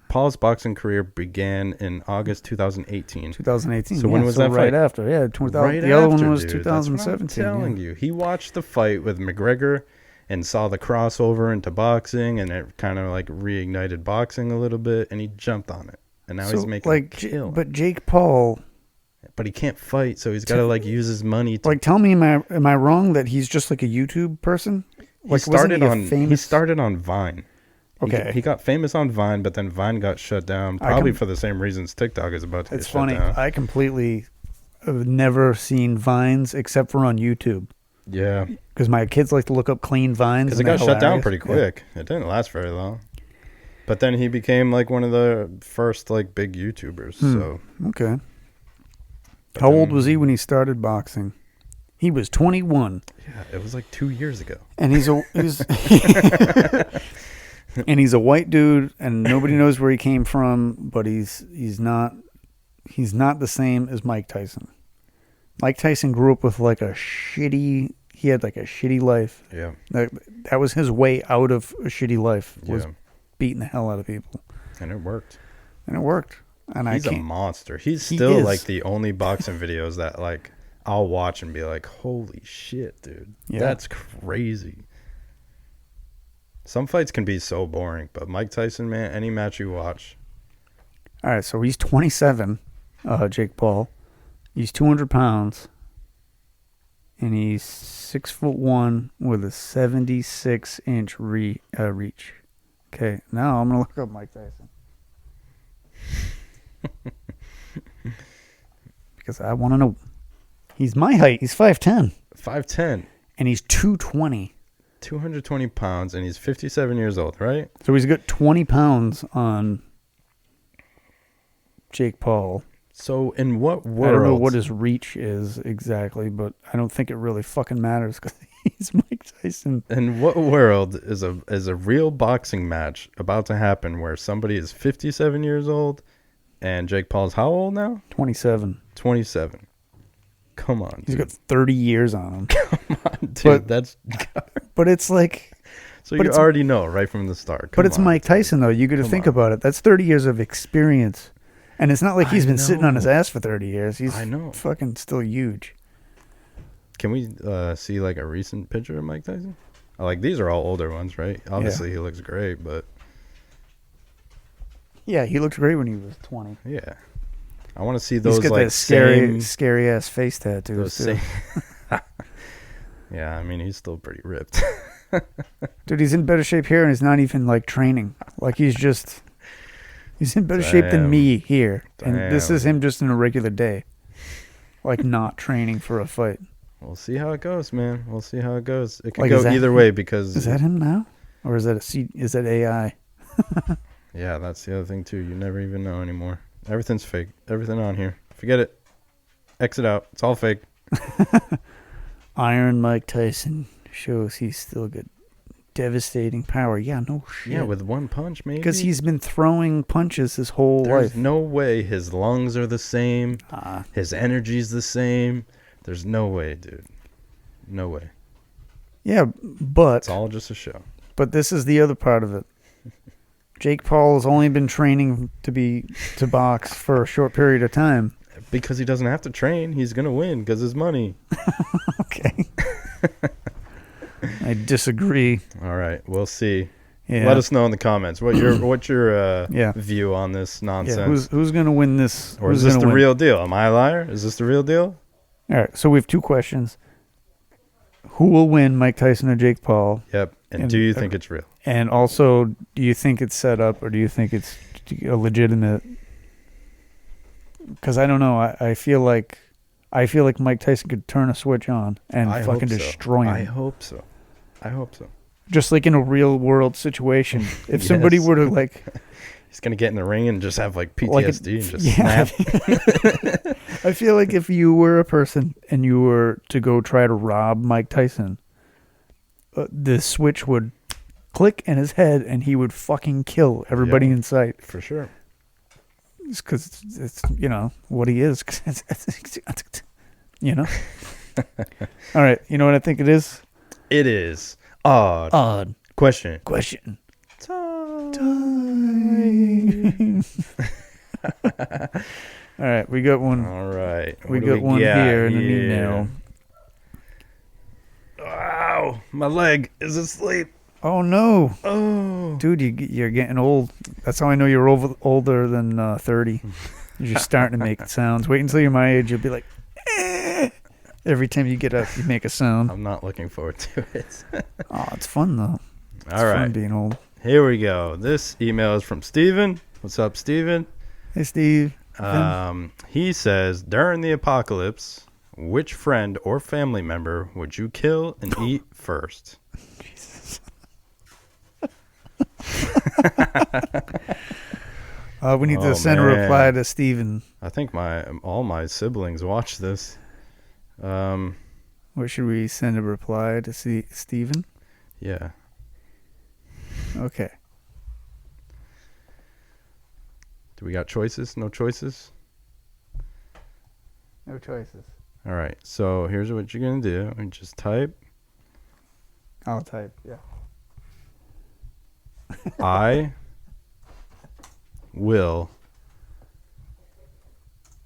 [SPEAKER 2] Paul's boxing career began in August 2018.
[SPEAKER 1] 2018.
[SPEAKER 2] So when was that
[SPEAKER 1] right
[SPEAKER 2] fight?
[SPEAKER 1] after? Yeah,
[SPEAKER 2] Right
[SPEAKER 1] the other one
[SPEAKER 2] after,
[SPEAKER 1] was
[SPEAKER 2] dude. That's what I'm
[SPEAKER 1] 2017.
[SPEAKER 2] telling
[SPEAKER 1] yeah.
[SPEAKER 2] you. He watched the fight with McGregor and saw the crossover into boxing, and it kind of like reignited boxing a little bit, and he jumped on it. And now he's making a kill.
[SPEAKER 1] But Jake Paul,
[SPEAKER 2] But he can't fight, so he's got to like use his money to.
[SPEAKER 1] like, tell me, am I wrong that he's just like a YouTube person?
[SPEAKER 2] he
[SPEAKER 1] Like,
[SPEAKER 2] started
[SPEAKER 1] wasn't he a
[SPEAKER 2] on.
[SPEAKER 1] famous?
[SPEAKER 2] He started on Vine.
[SPEAKER 1] Okay.
[SPEAKER 2] He got famous on Vine, but then Vine got shut down,
[SPEAKER 1] I
[SPEAKER 2] probably
[SPEAKER 1] com-
[SPEAKER 2] for the same reasons TikTok is about to
[SPEAKER 1] It's
[SPEAKER 2] get shut
[SPEAKER 1] funny.
[SPEAKER 2] down.
[SPEAKER 1] I completely have never seen Vines except for on YouTube
[SPEAKER 2] Yeah,
[SPEAKER 1] because my kids like to look up clean Vines.
[SPEAKER 2] because it
[SPEAKER 1] and
[SPEAKER 2] got
[SPEAKER 1] they're
[SPEAKER 2] shut down
[SPEAKER 1] hilarious.
[SPEAKER 2] pretty
[SPEAKER 1] Yeah.
[SPEAKER 2] quick. It didn't last very long. But then he became like one of the first like big YouTubers. So
[SPEAKER 1] Okay.
[SPEAKER 2] but
[SPEAKER 1] How old
[SPEAKER 2] then-
[SPEAKER 1] was he when he started boxing? He was 21,
[SPEAKER 2] Yeah, it was like 2 years ago.
[SPEAKER 1] and he's and he's a white dude, and nobody knows where he came from. But he's not the same as Mike Tyson. Mike Tyson grew up with like a shitty. he had like a shitty life.
[SPEAKER 2] Yeah.
[SPEAKER 1] That was his way out of a shitty life, was
[SPEAKER 2] Yeah.
[SPEAKER 1] beating the hell out of people.
[SPEAKER 2] And it worked.
[SPEAKER 1] And it worked. And
[SPEAKER 2] He's
[SPEAKER 1] I
[SPEAKER 2] a
[SPEAKER 1] can't.
[SPEAKER 2] monster. He's
[SPEAKER 1] He
[SPEAKER 2] still
[SPEAKER 1] is.
[SPEAKER 2] like the only boxing videos that like I'll watch and be like, holy shit, dude.
[SPEAKER 1] Yeah.
[SPEAKER 2] That's crazy. Some fights can be so boring, but Mike Tyson, man, any match you watch.
[SPEAKER 1] All right, so he's 27, Jake Paul. He's 200 pounds. And he's 6'1" with a 76-inch reach. Okay, now I'm going to look up Mike Tyson. Because I want to know. He's my height. He's 5'10".
[SPEAKER 2] 5'10",
[SPEAKER 1] And he's 220.
[SPEAKER 2] 220 pounds, and he's 57 years old, right?
[SPEAKER 1] So he's got 20 pounds on Jake Paul.
[SPEAKER 2] So in what world?
[SPEAKER 1] I don't know what his reach is exactly, but I don't think it really fucking matters because he's Mike Tyson.
[SPEAKER 2] In what world is a real boxing match about to happen where somebody is 57 years old and Jake Paul's how old now?
[SPEAKER 1] 27.
[SPEAKER 2] 27. Come on, dude.
[SPEAKER 1] He's got 30 years on him.
[SPEAKER 2] Come on, dude.
[SPEAKER 1] But-
[SPEAKER 2] That's
[SPEAKER 1] But it's like,
[SPEAKER 2] so
[SPEAKER 1] but
[SPEAKER 2] you
[SPEAKER 1] it's-
[SPEAKER 2] already know right from the start.
[SPEAKER 1] but
[SPEAKER 2] Come
[SPEAKER 1] it's
[SPEAKER 2] on,
[SPEAKER 1] Mike
[SPEAKER 2] dude.
[SPEAKER 1] Tyson, though. You got to
[SPEAKER 2] Come
[SPEAKER 1] think
[SPEAKER 2] on.
[SPEAKER 1] about it. That's 30 years of experience. And it's not like he's
[SPEAKER 2] I
[SPEAKER 1] been sitting on his
[SPEAKER 2] know.
[SPEAKER 1] ass for 30 years. He's
[SPEAKER 2] I know.
[SPEAKER 1] fucking still huge.
[SPEAKER 2] Can we see like a recent picture of Mike Tyson? Like these are all older ones, right? Obviously he looks great, but
[SPEAKER 1] Yeah, he looked great when he was 20.
[SPEAKER 2] yeah, I want to see
[SPEAKER 1] He's
[SPEAKER 2] those
[SPEAKER 1] got
[SPEAKER 2] like
[SPEAKER 1] that scary,
[SPEAKER 2] same,
[SPEAKER 1] scary ass face tattoos
[SPEAKER 2] those
[SPEAKER 1] too.
[SPEAKER 2] same. Yeah, I mean he's still pretty ripped.
[SPEAKER 1] Dude, he's in better shape here, and he's not even like training. Like he's in better shape than
[SPEAKER 2] Damn.
[SPEAKER 1] me here, and this
[SPEAKER 2] Damn.
[SPEAKER 1] is him just in a regular day, like not training for a fight.
[SPEAKER 2] We'll see how it goes, man. We'll see how it goes. It could
[SPEAKER 1] Like,
[SPEAKER 2] go
[SPEAKER 1] is that-
[SPEAKER 2] either way because
[SPEAKER 1] Is that him now, or is that is that AI?
[SPEAKER 2] yeah, that's the other thing too. You never even know anymore. Everything's fake. Everything on here. Forget it. Exit out. It's all fake.
[SPEAKER 1] Iron Mike Tyson shows he's still got devastating power. Yeah, no shit.
[SPEAKER 2] Yeah, with one punch, maybe.
[SPEAKER 1] because he's been throwing punches his whole
[SPEAKER 2] There's
[SPEAKER 1] life.
[SPEAKER 2] no way his lungs are the same.
[SPEAKER 1] Ah,
[SPEAKER 2] His energy's the same. There's no way, dude. No way.
[SPEAKER 1] yeah,
[SPEAKER 2] It's
[SPEAKER 1] but
[SPEAKER 2] all just a show.
[SPEAKER 1] this is the other part of it. Jake Paul has only been training to box for a short period of time.
[SPEAKER 2] Because he doesn't have to train. He's going to win because his money.
[SPEAKER 1] Okay. I disagree.
[SPEAKER 2] All right. We'll see.
[SPEAKER 1] Yeah.
[SPEAKER 2] Let us know in the comments what's your
[SPEAKER 1] Yeah.
[SPEAKER 2] view on this
[SPEAKER 1] Yeah,
[SPEAKER 2] nonsense.
[SPEAKER 1] who's gonna win this?
[SPEAKER 2] Or
[SPEAKER 1] Who's
[SPEAKER 2] is this
[SPEAKER 1] gonna
[SPEAKER 2] the
[SPEAKER 1] win?
[SPEAKER 2] real deal? Am I a liar? Is this the real deal?
[SPEAKER 1] All right, so we have two questions. Who will win, Mike Tyson or Jake Paul?
[SPEAKER 2] Yep. And
[SPEAKER 1] And-
[SPEAKER 2] do you think it's real?
[SPEAKER 1] And also, do you think it's set up or do you think it's a legitimate? Because I don't know. I feel like Mike Tyson could turn a switch on and
[SPEAKER 2] I
[SPEAKER 1] fucking
[SPEAKER 2] hope so.
[SPEAKER 1] destroy him.
[SPEAKER 2] I hope so. I hope so.
[SPEAKER 1] Just like in a real world situation. If somebody
[SPEAKER 2] Yes.
[SPEAKER 1] were to like
[SPEAKER 2] He's going to get in the ring and just have like PTSD and just
[SPEAKER 1] yeah.
[SPEAKER 2] snap.
[SPEAKER 1] I feel like if you were a person and you were to go try to rob Mike Tyson, the switch would click in his head and he would fucking kill everybody
[SPEAKER 2] Yeah.
[SPEAKER 1] in sight.
[SPEAKER 2] For sure.
[SPEAKER 1] Because it's, what he is. You know? All right. You know what I think it is?
[SPEAKER 2] It is odd
[SPEAKER 1] Odd
[SPEAKER 2] question.
[SPEAKER 1] question. All right. We got one.
[SPEAKER 2] All right.
[SPEAKER 1] We
[SPEAKER 2] What do
[SPEAKER 1] got one here in an
[SPEAKER 2] here?
[SPEAKER 1] email.
[SPEAKER 2] Wow. My leg is asleep.
[SPEAKER 1] Oh, no.
[SPEAKER 2] Oh.
[SPEAKER 1] Dude, you're getting old. That's how I know you're older than 30. You're just starting to make sounds. Wait until you're my age. You'll be like, eh. Every time you get up, you make a sound.
[SPEAKER 2] I'm not looking forward to it.
[SPEAKER 1] Oh, it's fun, though. It's
[SPEAKER 2] All
[SPEAKER 1] fun
[SPEAKER 2] right.
[SPEAKER 1] being old.
[SPEAKER 2] Here we go. This email is from Steven. What's up, Steven?
[SPEAKER 1] Hey, Steve.
[SPEAKER 2] He says, during the apocalypse, which friend or family member would you kill and eat first?
[SPEAKER 1] Jesus. We need
[SPEAKER 2] Oh,
[SPEAKER 1] to send a
[SPEAKER 2] man.
[SPEAKER 1] reply to Steven.
[SPEAKER 2] I think all my siblings watch this.
[SPEAKER 1] What should we send a reply to Steven?
[SPEAKER 2] Yeah.
[SPEAKER 1] Okay.
[SPEAKER 2] Do we got choices? No choices?
[SPEAKER 1] No choices.
[SPEAKER 2] All right. So here's what you're going to do. You just type
[SPEAKER 1] I'll type. Yeah.
[SPEAKER 2] I will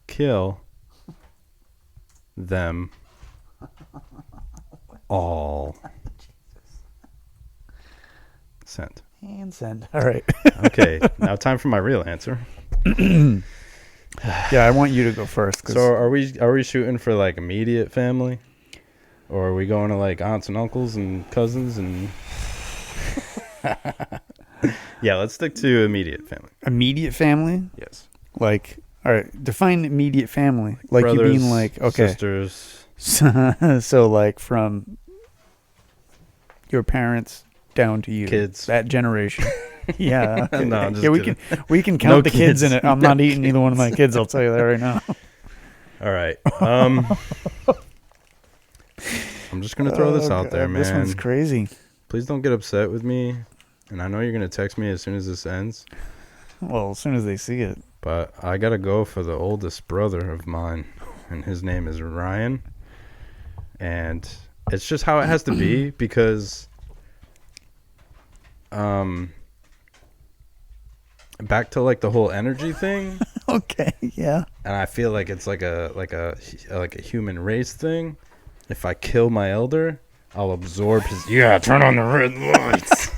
[SPEAKER 2] kill them all. Sent.
[SPEAKER 1] And send. All right.
[SPEAKER 2] Okay, now time for my real answer.
[SPEAKER 1] Yeah, I want you to go first.
[SPEAKER 2] So are we shooting for like immediate family, or are we going to like aunts and uncles and cousins and? Yeah, let's stick to immediate family.
[SPEAKER 1] Immediate family?
[SPEAKER 2] Yes.
[SPEAKER 1] Like, all right, define immediate family. Like you
[SPEAKER 2] Brothers,
[SPEAKER 1] mean like, okay.
[SPEAKER 2] sisters.
[SPEAKER 1] So like from your parents down to you.
[SPEAKER 2] Kids.
[SPEAKER 1] That generation. Yeah.
[SPEAKER 2] No, I'm just
[SPEAKER 1] yeah,
[SPEAKER 2] kidding.
[SPEAKER 1] we can count
[SPEAKER 2] No
[SPEAKER 1] the kids in
[SPEAKER 2] kids.
[SPEAKER 1] it. I'm not eating either one of my kids, I'll tell you that right now.
[SPEAKER 2] All right. I'm just gonna throw this out there,
[SPEAKER 1] God,
[SPEAKER 2] man.
[SPEAKER 1] This one's crazy.
[SPEAKER 2] Please don't get upset with me. And I know you're gonna text me as soon as this ends.
[SPEAKER 1] Well, as soon as they see it.
[SPEAKER 2] But I gotta go for the oldest brother of mine, and his name is Ryan. And it's just how it has to be because, back to like the whole energy thing,
[SPEAKER 1] Okay, yeah.
[SPEAKER 2] and I feel like it's like a human race thing. If I kill my elder, I'll absorb his. Yeah, turn on the red lights.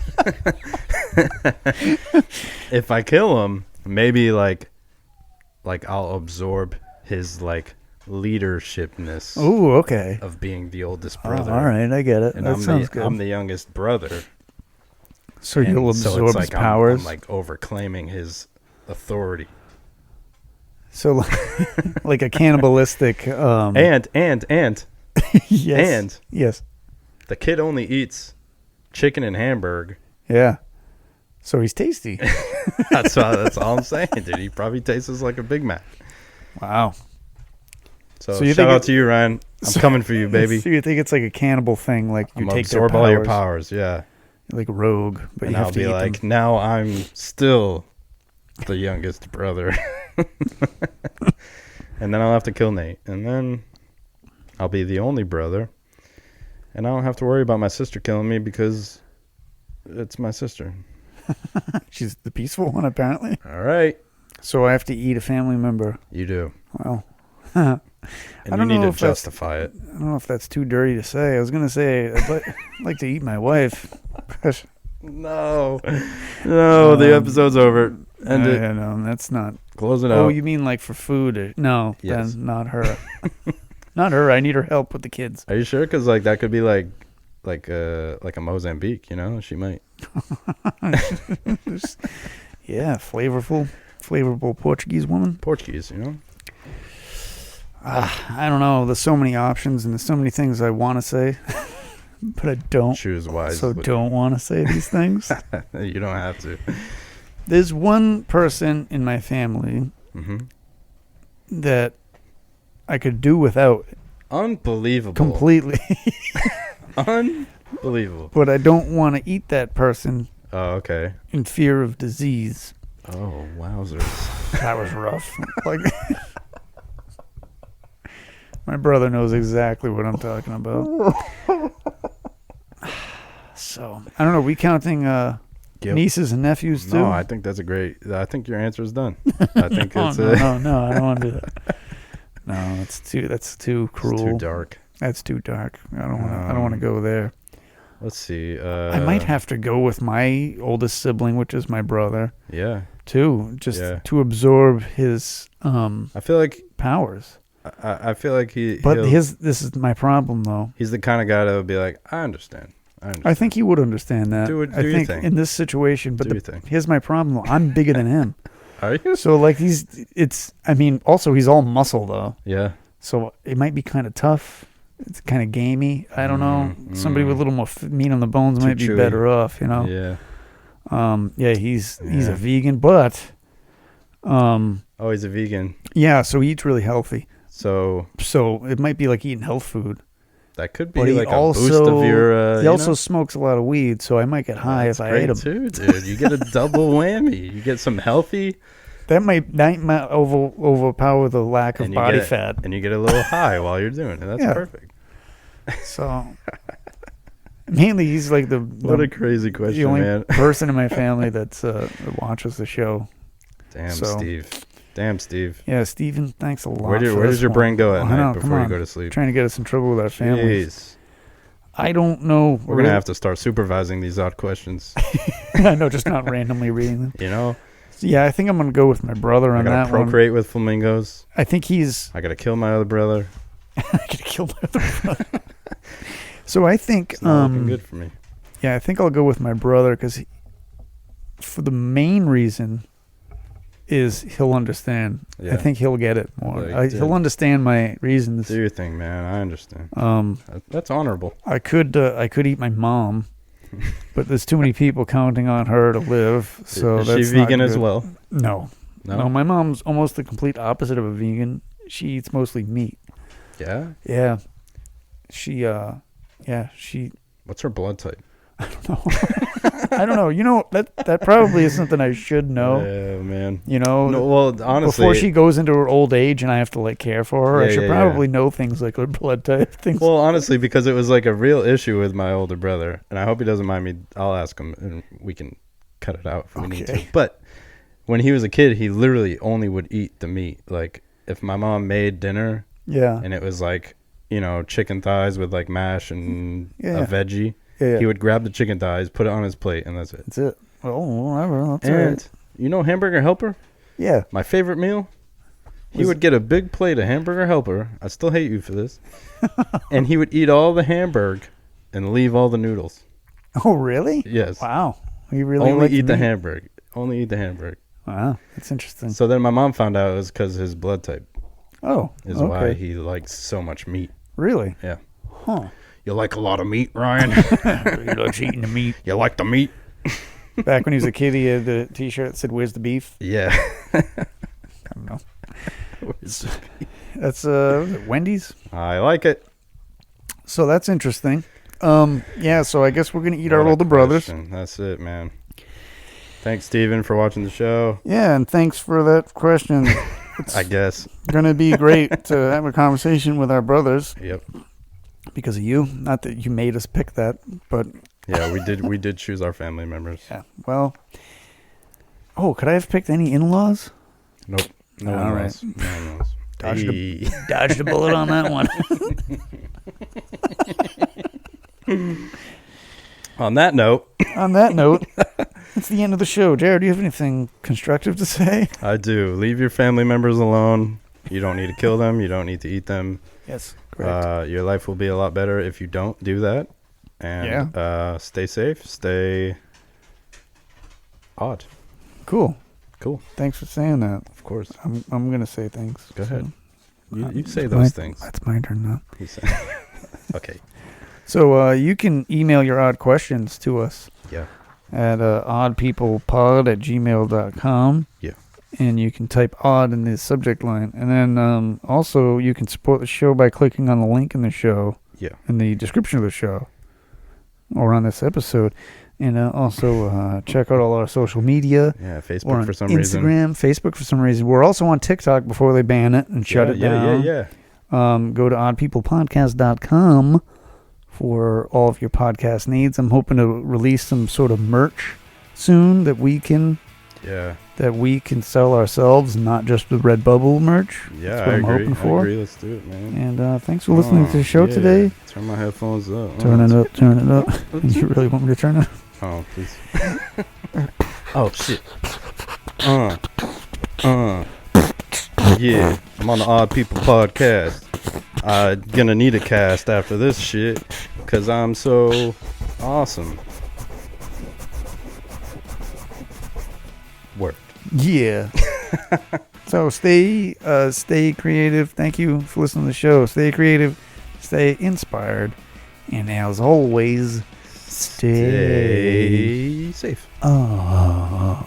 [SPEAKER 2] If I kill him, maybe like I'll absorb his like leadershipness
[SPEAKER 1] Ooh, okay.
[SPEAKER 2] of being the oldest
[SPEAKER 1] Oh,
[SPEAKER 2] brother.
[SPEAKER 1] all right, I get it.
[SPEAKER 2] And
[SPEAKER 1] That sounds
[SPEAKER 2] I'm
[SPEAKER 1] good.
[SPEAKER 2] the youngest brother.
[SPEAKER 1] So
[SPEAKER 2] And
[SPEAKER 1] you'll
[SPEAKER 2] so
[SPEAKER 1] absorb
[SPEAKER 2] it's
[SPEAKER 1] his
[SPEAKER 2] like
[SPEAKER 1] powers.
[SPEAKER 2] I'm like overclaiming his authority.
[SPEAKER 1] So like a cannibalistic.
[SPEAKER 2] And
[SPEAKER 1] yes.
[SPEAKER 2] and
[SPEAKER 1] yes.
[SPEAKER 2] the kid only eats chicken and hamburg.
[SPEAKER 1] Yeah. So he's tasty.
[SPEAKER 2] That's all I'm saying, dude. He probably tastes like a Big Mac.
[SPEAKER 1] Wow.
[SPEAKER 2] So
[SPEAKER 1] So you
[SPEAKER 2] shout
[SPEAKER 1] think
[SPEAKER 2] out to you, Ryan. I'm coming for you, baby.
[SPEAKER 1] So you think it's like a cannibal thing, like you
[SPEAKER 2] I'm
[SPEAKER 1] take their
[SPEAKER 2] absorb all your
[SPEAKER 1] powers,
[SPEAKER 2] powers, yeah.
[SPEAKER 1] like rogue, but
[SPEAKER 2] And
[SPEAKER 1] you have
[SPEAKER 2] I'll
[SPEAKER 1] to
[SPEAKER 2] be
[SPEAKER 1] eat
[SPEAKER 2] like,
[SPEAKER 1] them.
[SPEAKER 2] now I'm still the youngest brother. And then I'll have to kill Nate. And then I'll be the only brother. And I don't have to worry about my sister killing me because it's my sister.
[SPEAKER 1] She's the peaceful one, apparently.
[SPEAKER 2] All right.
[SPEAKER 1] So I have to eat a family member.
[SPEAKER 2] You do.
[SPEAKER 1] Well,
[SPEAKER 2] And
[SPEAKER 1] I
[SPEAKER 2] you
[SPEAKER 1] don't
[SPEAKER 2] need
[SPEAKER 1] know
[SPEAKER 2] to
[SPEAKER 1] if that's-
[SPEAKER 2] justify it.
[SPEAKER 1] I don't know if that's too dirty to say. I was gonna say I'd like to eat my wife.
[SPEAKER 2] No. No, the episode's over. End it.
[SPEAKER 1] Yeah, no, that's not.
[SPEAKER 2] Close it out.
[SPEAKER 1] Oh, you mean like for food? No,
[SPEAKER 2] Yes.
[SPEAKER 1] then not her. Not her. I need her help with the kids.
[SPEAKER 2] Are you sure? Because like that could be like a Mozambique, you know? She might.
[SPEAKER 1] Yeah, flavorful Portuguese woman.
[SPEAKER 2] Portuguese, you know?
[SPEAKER 1] I don't know. There's so many options and there's so many things I want to say, but I don't.
[SPEAKER 2] Choose wisely.
[SPEAKER 1] So don't want to say these things.
[SPEAKER 2] You don't have to.
[SPEAKER 1] There's one person in my family
[SPEAKER 2] Mm-hmm.
[SPEAKER 1] that I could do without
[SPEAKER 2] Unbelievable.
[SPEAKER 1] completely,
[SPEAKER 2] Unbelievable.
[SPEAKER 1] but I don't want to eat that person
[SPEAKER 2] Oh, okay.
[SPEAKER 1] in fear of disease.
[SPEAKER 2] Oh, wowzers.
[SPEAKER 1] That was rough. Like, my brother knows exactly what I'm talking about. So I don't know. We counting
[SPEAKER 2] Guilt.
[SPEAKER 1] nieces and nephews too?
[SPEAKER 2] No, I think that's a great. I think your answer is done. I think
[SPEAKER 1] no,
[SPEAKER 2] it's
[SPEAKER 1] no, I don't want to do that. No, that's too cruel.
[SPEAKER 2] too dark.
[SPEAKER 1] That's too dark. I don't want to go there.
[SPEAKER 2] Let's see.
[SPEAKER 1] I might have to go with my oldest sibling, which is my brother,
[SPEAKER 2] Yeah,
[SPEAKER 1] too, just
[SPEAKER 2] Yeah.
[SPEAKER 1] to absorb his
[SPEAKER 2] I feel like
[SPEAKER 1] powers.
[SPEAKER 2] I feel like
[SPEAKER 1] But
[SPEAKER 2] he'll-
[SPEAKER 1] this is my problem, though.
[SPEAKER 2] he's the kind of guy that would be like, I understand.
[SPEAKER 1] I think he would understand that.
[SPEAKER 2] Do
[SPEAKER 1] I
[SPEAKER 2] your
[SPEAKER 1] think
[SPEAKER 2] thing.
[SPEAKER 1] in this situation, but
[SPEAKER 2] Do your thing.
[SPEAKER 1] here's my problem, though. I'm bigger than him.
[SPEAKER 2] Are you?
[SPEAKER 1] So, like, also, he's all muscle, though.
[SPEAKER 2] Yeah.
[SPEAKER 1] So it might be kind of tough. It's kind of gamey. I don't know. Somebody with a little more meat on the bones
[SPEAKER 2] Too
[SPEAKER 1] might be
[SPEAKER 2] chewy.
[SPEAKER 1] better off, you know?
[SPEAKER 2] Yeah.
[SPEAKER 1] Yeah, he's
[SPEAKER 2] Yeah.
[SPEAKER 1] a vegan, but,
[SPEAKER 2] Oh, he's a vegan.
[SPEAKER 1] yeah, so he eats really healthy.
[SPEAKER 2] So
[SPEAKER 1] So it might be like eating health food.
[SPEAKER 2] that could be
[SPEAKER 1] But he
[SPEAKER 2] like a
[SPEAKER 1] also,
[SPEAKER 2] boost of your.
[SPEAKER 1] he
[SPEAKER 2] you
[SPEAKER 1] also
[SPEAKER 2] know?
[SPEAKER 1] smokes a lot of weed, so I might get high
[SPEAKER 2] That's
[SPEAKER 1] if I
[SPEAKER 2] great
[SPEAKER 1] ate him.
[SPEAKER 2] too, dude. You get a double whammy. You get some healthy,
[SPEAKER 1] That might overpower the lack of
[SPEAKER 2] and you
[SPEAKER 1] body
[SPEAKER 2] get
[SPEAKER 1] fat.
[SPEAKER 2] and you get a little high while you're doing it. That's
[SPEAKER 1] Yeah.
[SPEAKER 2] perfect.
[SPEAKER 1] So Mainly, he's like
[SPEAKER 2] What a crazy
[SPEAKER 1] the
[SPEAKER 2] question,
[SPEAKER 1] only
[SPEAKER 2] man.
[SPEAKER 1] person in my family that watches the show.
[SPEAKER 2] Damn,
[SPEAKER 1] So-
[SPEAKER 2] Steve. Damn, Steve.
[SPEAKER 1] Yeah, Steven, thanks a lot.
[SPEAKER 2] Where
[SPEAKER 1] for
[SPEAKER 2] does
[SPEAKER 1] this
[SPEAKER 2] your
[SPEAKER 1] one.
[SPEAKER 2] brain go at
[SPEAKER 1] I
[SPEAKER 2] night
[SPEAKER 1] know, come
[SPEAKER 2] before you
[SPEAKER 1] on.
[SPEAKER 2] go to sleep?
[SPEAKER 1] Trying to get us in trouble with our families.
[SPEAKER 2] Jeez.
[SPEAKER 1] I don't know.
[SPEAKER 2] We're going to have to start supervising these odd questions.
[SPEAKER 1] I know, just not randomly reading them.
[SPEAKER 2] You know?
[SPEAKER 1] Yeah, I think I'm gonna go with my brother
[SPEAKER 2] I
[SPEAKER 1] on
[SPEAKER 2] got
[SPEAKER 1] that
[SPEAKER 2] to procreate with flamingos.
[SPEAKER 1] one. I think he's.
[SPEAKER 2] I got to kill my other brother.
[SPEAKER 1] I gotta kill my other brother. So I think,
[SPEAKER 2] It's not looking good for me.
[SPEAKER 1] yeah, I think I'll go with my brother because, for the main reason, is he'll understand.
[SPEAKER 2] Yeah.
[SPEAKER 1] I think he'll get it more.
[SPEAKER 2] Like,
[SPEAKER 1] He'll understand my reasons.
[SPEAKER 2] Do your thing, man. I understand. That's honorable.
[SPEAKER 1] I could eat my mom, but there's too many people counting on her to live. So
[SPEAKER 2] Is
[SPEAKER 1] that's
[SPEAKER 2] she vegan
[SPEAKER 1] not
[SPEAKER 2] as
[SPEAKER 1] good.
[SPEAKER 2] well?
[SPEAKER 1] No. No, my mom's almost the complete opposite of a vegan. She eats mostly meat.
[SPEAKER 2] Yeah?
[SPEAKER 1] Yeah. She
[SPEAKER 2] What's her blood type?
[SPEAKER 1] I don't know. You know, that probably is something I should know.
[SPEAKER 2] Yeah, man.
[SPEAKER 1] You know,
[SPEAKER 2] No, well, honestly,
[SPEAKER 1] before she goes into her old age and I have to like care for her, I
[SPEAKER 2] Yeah,
[SPEAKER 1] should
[SPEAKER 2] yeah,
[SPEAKER 1] probably know things like her blood type, things.
[SPEAKER 2] well, honestly, because it was like a real issue with my older brother, and I hope he doesn't mind me. I'll ask him, and we can cut it out if we need to.
[SPEAKER 1] Okay.
[SPEAKER 2] But when he was a kid, he literally only would eat the meat. Like if my mom made dinner
[SPEAKER 1] Yeah.
[SPEAKER 2] and it was like, you know, chicken thighs with like mash and
[SPEAKER 1] Yeah.
[SPEAKER 2] a veggie,
[SPEAKER 1] Yeah.
[SPEAKER 2] he would grab the chicken thighs, put it on his plate, and that's it.
[SPEAKER 1] That's it. Oh, whatever. That's
[SPEAKER 2] And
[SPEAKER 1] all right.
[SPEAKER 2] you know, Hamburger Helper,
[SPEAKER 1] Yeah.
[SPEAKER 2] my favorite meal. He
[SPEAKER 1] Was-
[SPEAKER 2] would get a big plate of Hamburger Helper. I still hate you for this. And he would eat all the hamburg and leave all the noodles.
[SPEAKER 1] Oh, really?
[SPEAKER 2] Yes.
[SPEAKER 1] Wow. He really
[SPEAKER 2] Only
[SPEAKER 1] liked
[SPEAKER 2] eat the
[SPEAKER 1] meat.
[SPEAKER 2] hamburg. Only eat the hamburg.
[SPEAKER 1] Wow. That's interesting.
[SPEAKER 2] So then my mom found out it was because his blood type
[SPEAKER 1] Oh,
[SPEAKER 2] is
[SPEAKER 1] okay.
[SPEAKER 2] why he likes so much meat.
[SPEAKER 1] Really?
[SPEAKER 2] Yeah.
[SPEAKER 1] Huh.
[SPEAKER 2] You like a lot of meat, Ryan?
[SPEAKER 1] He likes eating the meat.
[SPEAKER 2] You like the meat?
[SPEAKER 1] Back when he was a kid, he had the T-shirt that said "Where's the beef?"
[SPEAKER 2] Yeah.
[SPEAKER 1] I don't know. That's was it Wendy's.
[SPEAKER 2] I like it.
[SPEAKER 1] So that's interesting. Yeah. So I guess we're gonna eat our
[SPEAKER 2] What a
[SPEAKER 1] older brothers.
[SPEAKER 2] question. That's it, man. Thanks, Steven, for watching the show.
[SPEAKER 1] Yeah, and thanks for that question.
[SPEAKER 2] I guess.
[SPEAKER 1] Gonna be great to have a conversation with our brothers
[SPEAKER 2] Yep.
[SPEAKER 1] because of you. Not that you made us pick that, but
[SPEAKER 2] Yeah, we did choose our family members.
[SPEAKER 1] yeah. Well. Oh, could I have picked any in-laws?
[SPEAKER 2] Nope. No one
[SPEAKER 1] All
[SPEAKER 2] knows. No one knows.
[SPEAKER 1] Dodged
[SPEAKER 2] Hey.
[SPEAKER 1] Dodged a bullet on that one.
[SPEAKER 2] On that note,
[SPEAKER 1] On that note, it's the end of the show. Jared, do you have anything constructive to say?
[SPEAKER 2] I do. Leave your family members alone. You don't need to kill them. You don't need to eat them.
[SPEAKER 1] Yes, correct.
[SPEAKER 2] Your life will be a lot better if you don't do that. And stay safe. Stay odd.
[SPEAKER 1] Cool.
[SPEAKER 2] Cool.
[SPEAKER 1] Thanks for saying that.
[SPEAKER 2] Of course.
[SPEAKER 1] I'm gonna say thanks.
[SPEAKER 2] Go ahead. You
[SPEAKER 1] it's
[SPEAKER 2] say
[SPEAKER 1] my-
[SPEAKER 2] those things.
[SPEAKER 1] That's my turn now.
[SPEAKER 2] You say. Okay.
[SPEAKER 1] So you can email your odd questions to us
[SPEAKER 2] Yeah.
[SPEAKER 1] at oddpeoplepod@gmail.com.
[SPEAKER 2] Yeah.
[SPEAKER 1] And you can type odd in the subject line. And then also you can support the show by clicking on the link in the show,
[SPEAKER 2] Yeah.
[SPEAKER 1] in the description of the show, or on this episode. And also check out all our social media.
[SPEAKER 2] Yeah.
[SPEAKER 1] We're
[SPEAKER 2] Facebook
[SPEAKER 1] on
[SPEAKER 2] for some
[SPEAKER 1] Instagram,
[SPEAKER 2] reason.
[SPEAKER 1] Facebook for some reason. We're also on TikTok before they ban it and shut it down.
[SPEAKER 2] Yeah.
[SPEAKER 1] Go to oddpeoplepodcast.com for all of your podcast needs. I'm hoping to release some sort of merch soon that we can
[SPEAKER 2] Yeah.
[SPEAKER 1] sell ourselves, not just the Redbubble merch.
[SPEAKER 2] Yeah.
[SPEAKER 1] That's what I'm hoping for.
[SPEAKER 2] I agree. Let's do it, man.
[SPEAKER 1] And thanks for listening to the show
[SPEAKER 2] yeah.
[SPEAKER 1] today.
[SPEAKER 2] Turn my headphones up.
[SPEAKER 1] Turn it up, turn it up. You really want me to turn it up?
[SPEAKER 2] Oh, please. Oh, shit. Yeah, I'm on the Odd People podcast. I'm gonna need a cast after this shit, because I'm so awesome. Work.
[SPEAKER 1] Yeah. So stay creative. Thank you for listening to the show. Stay creative, stay inspired, and as always, stay
[SPEAKER 2] Stay safe.
[SPEAKER 1] odd.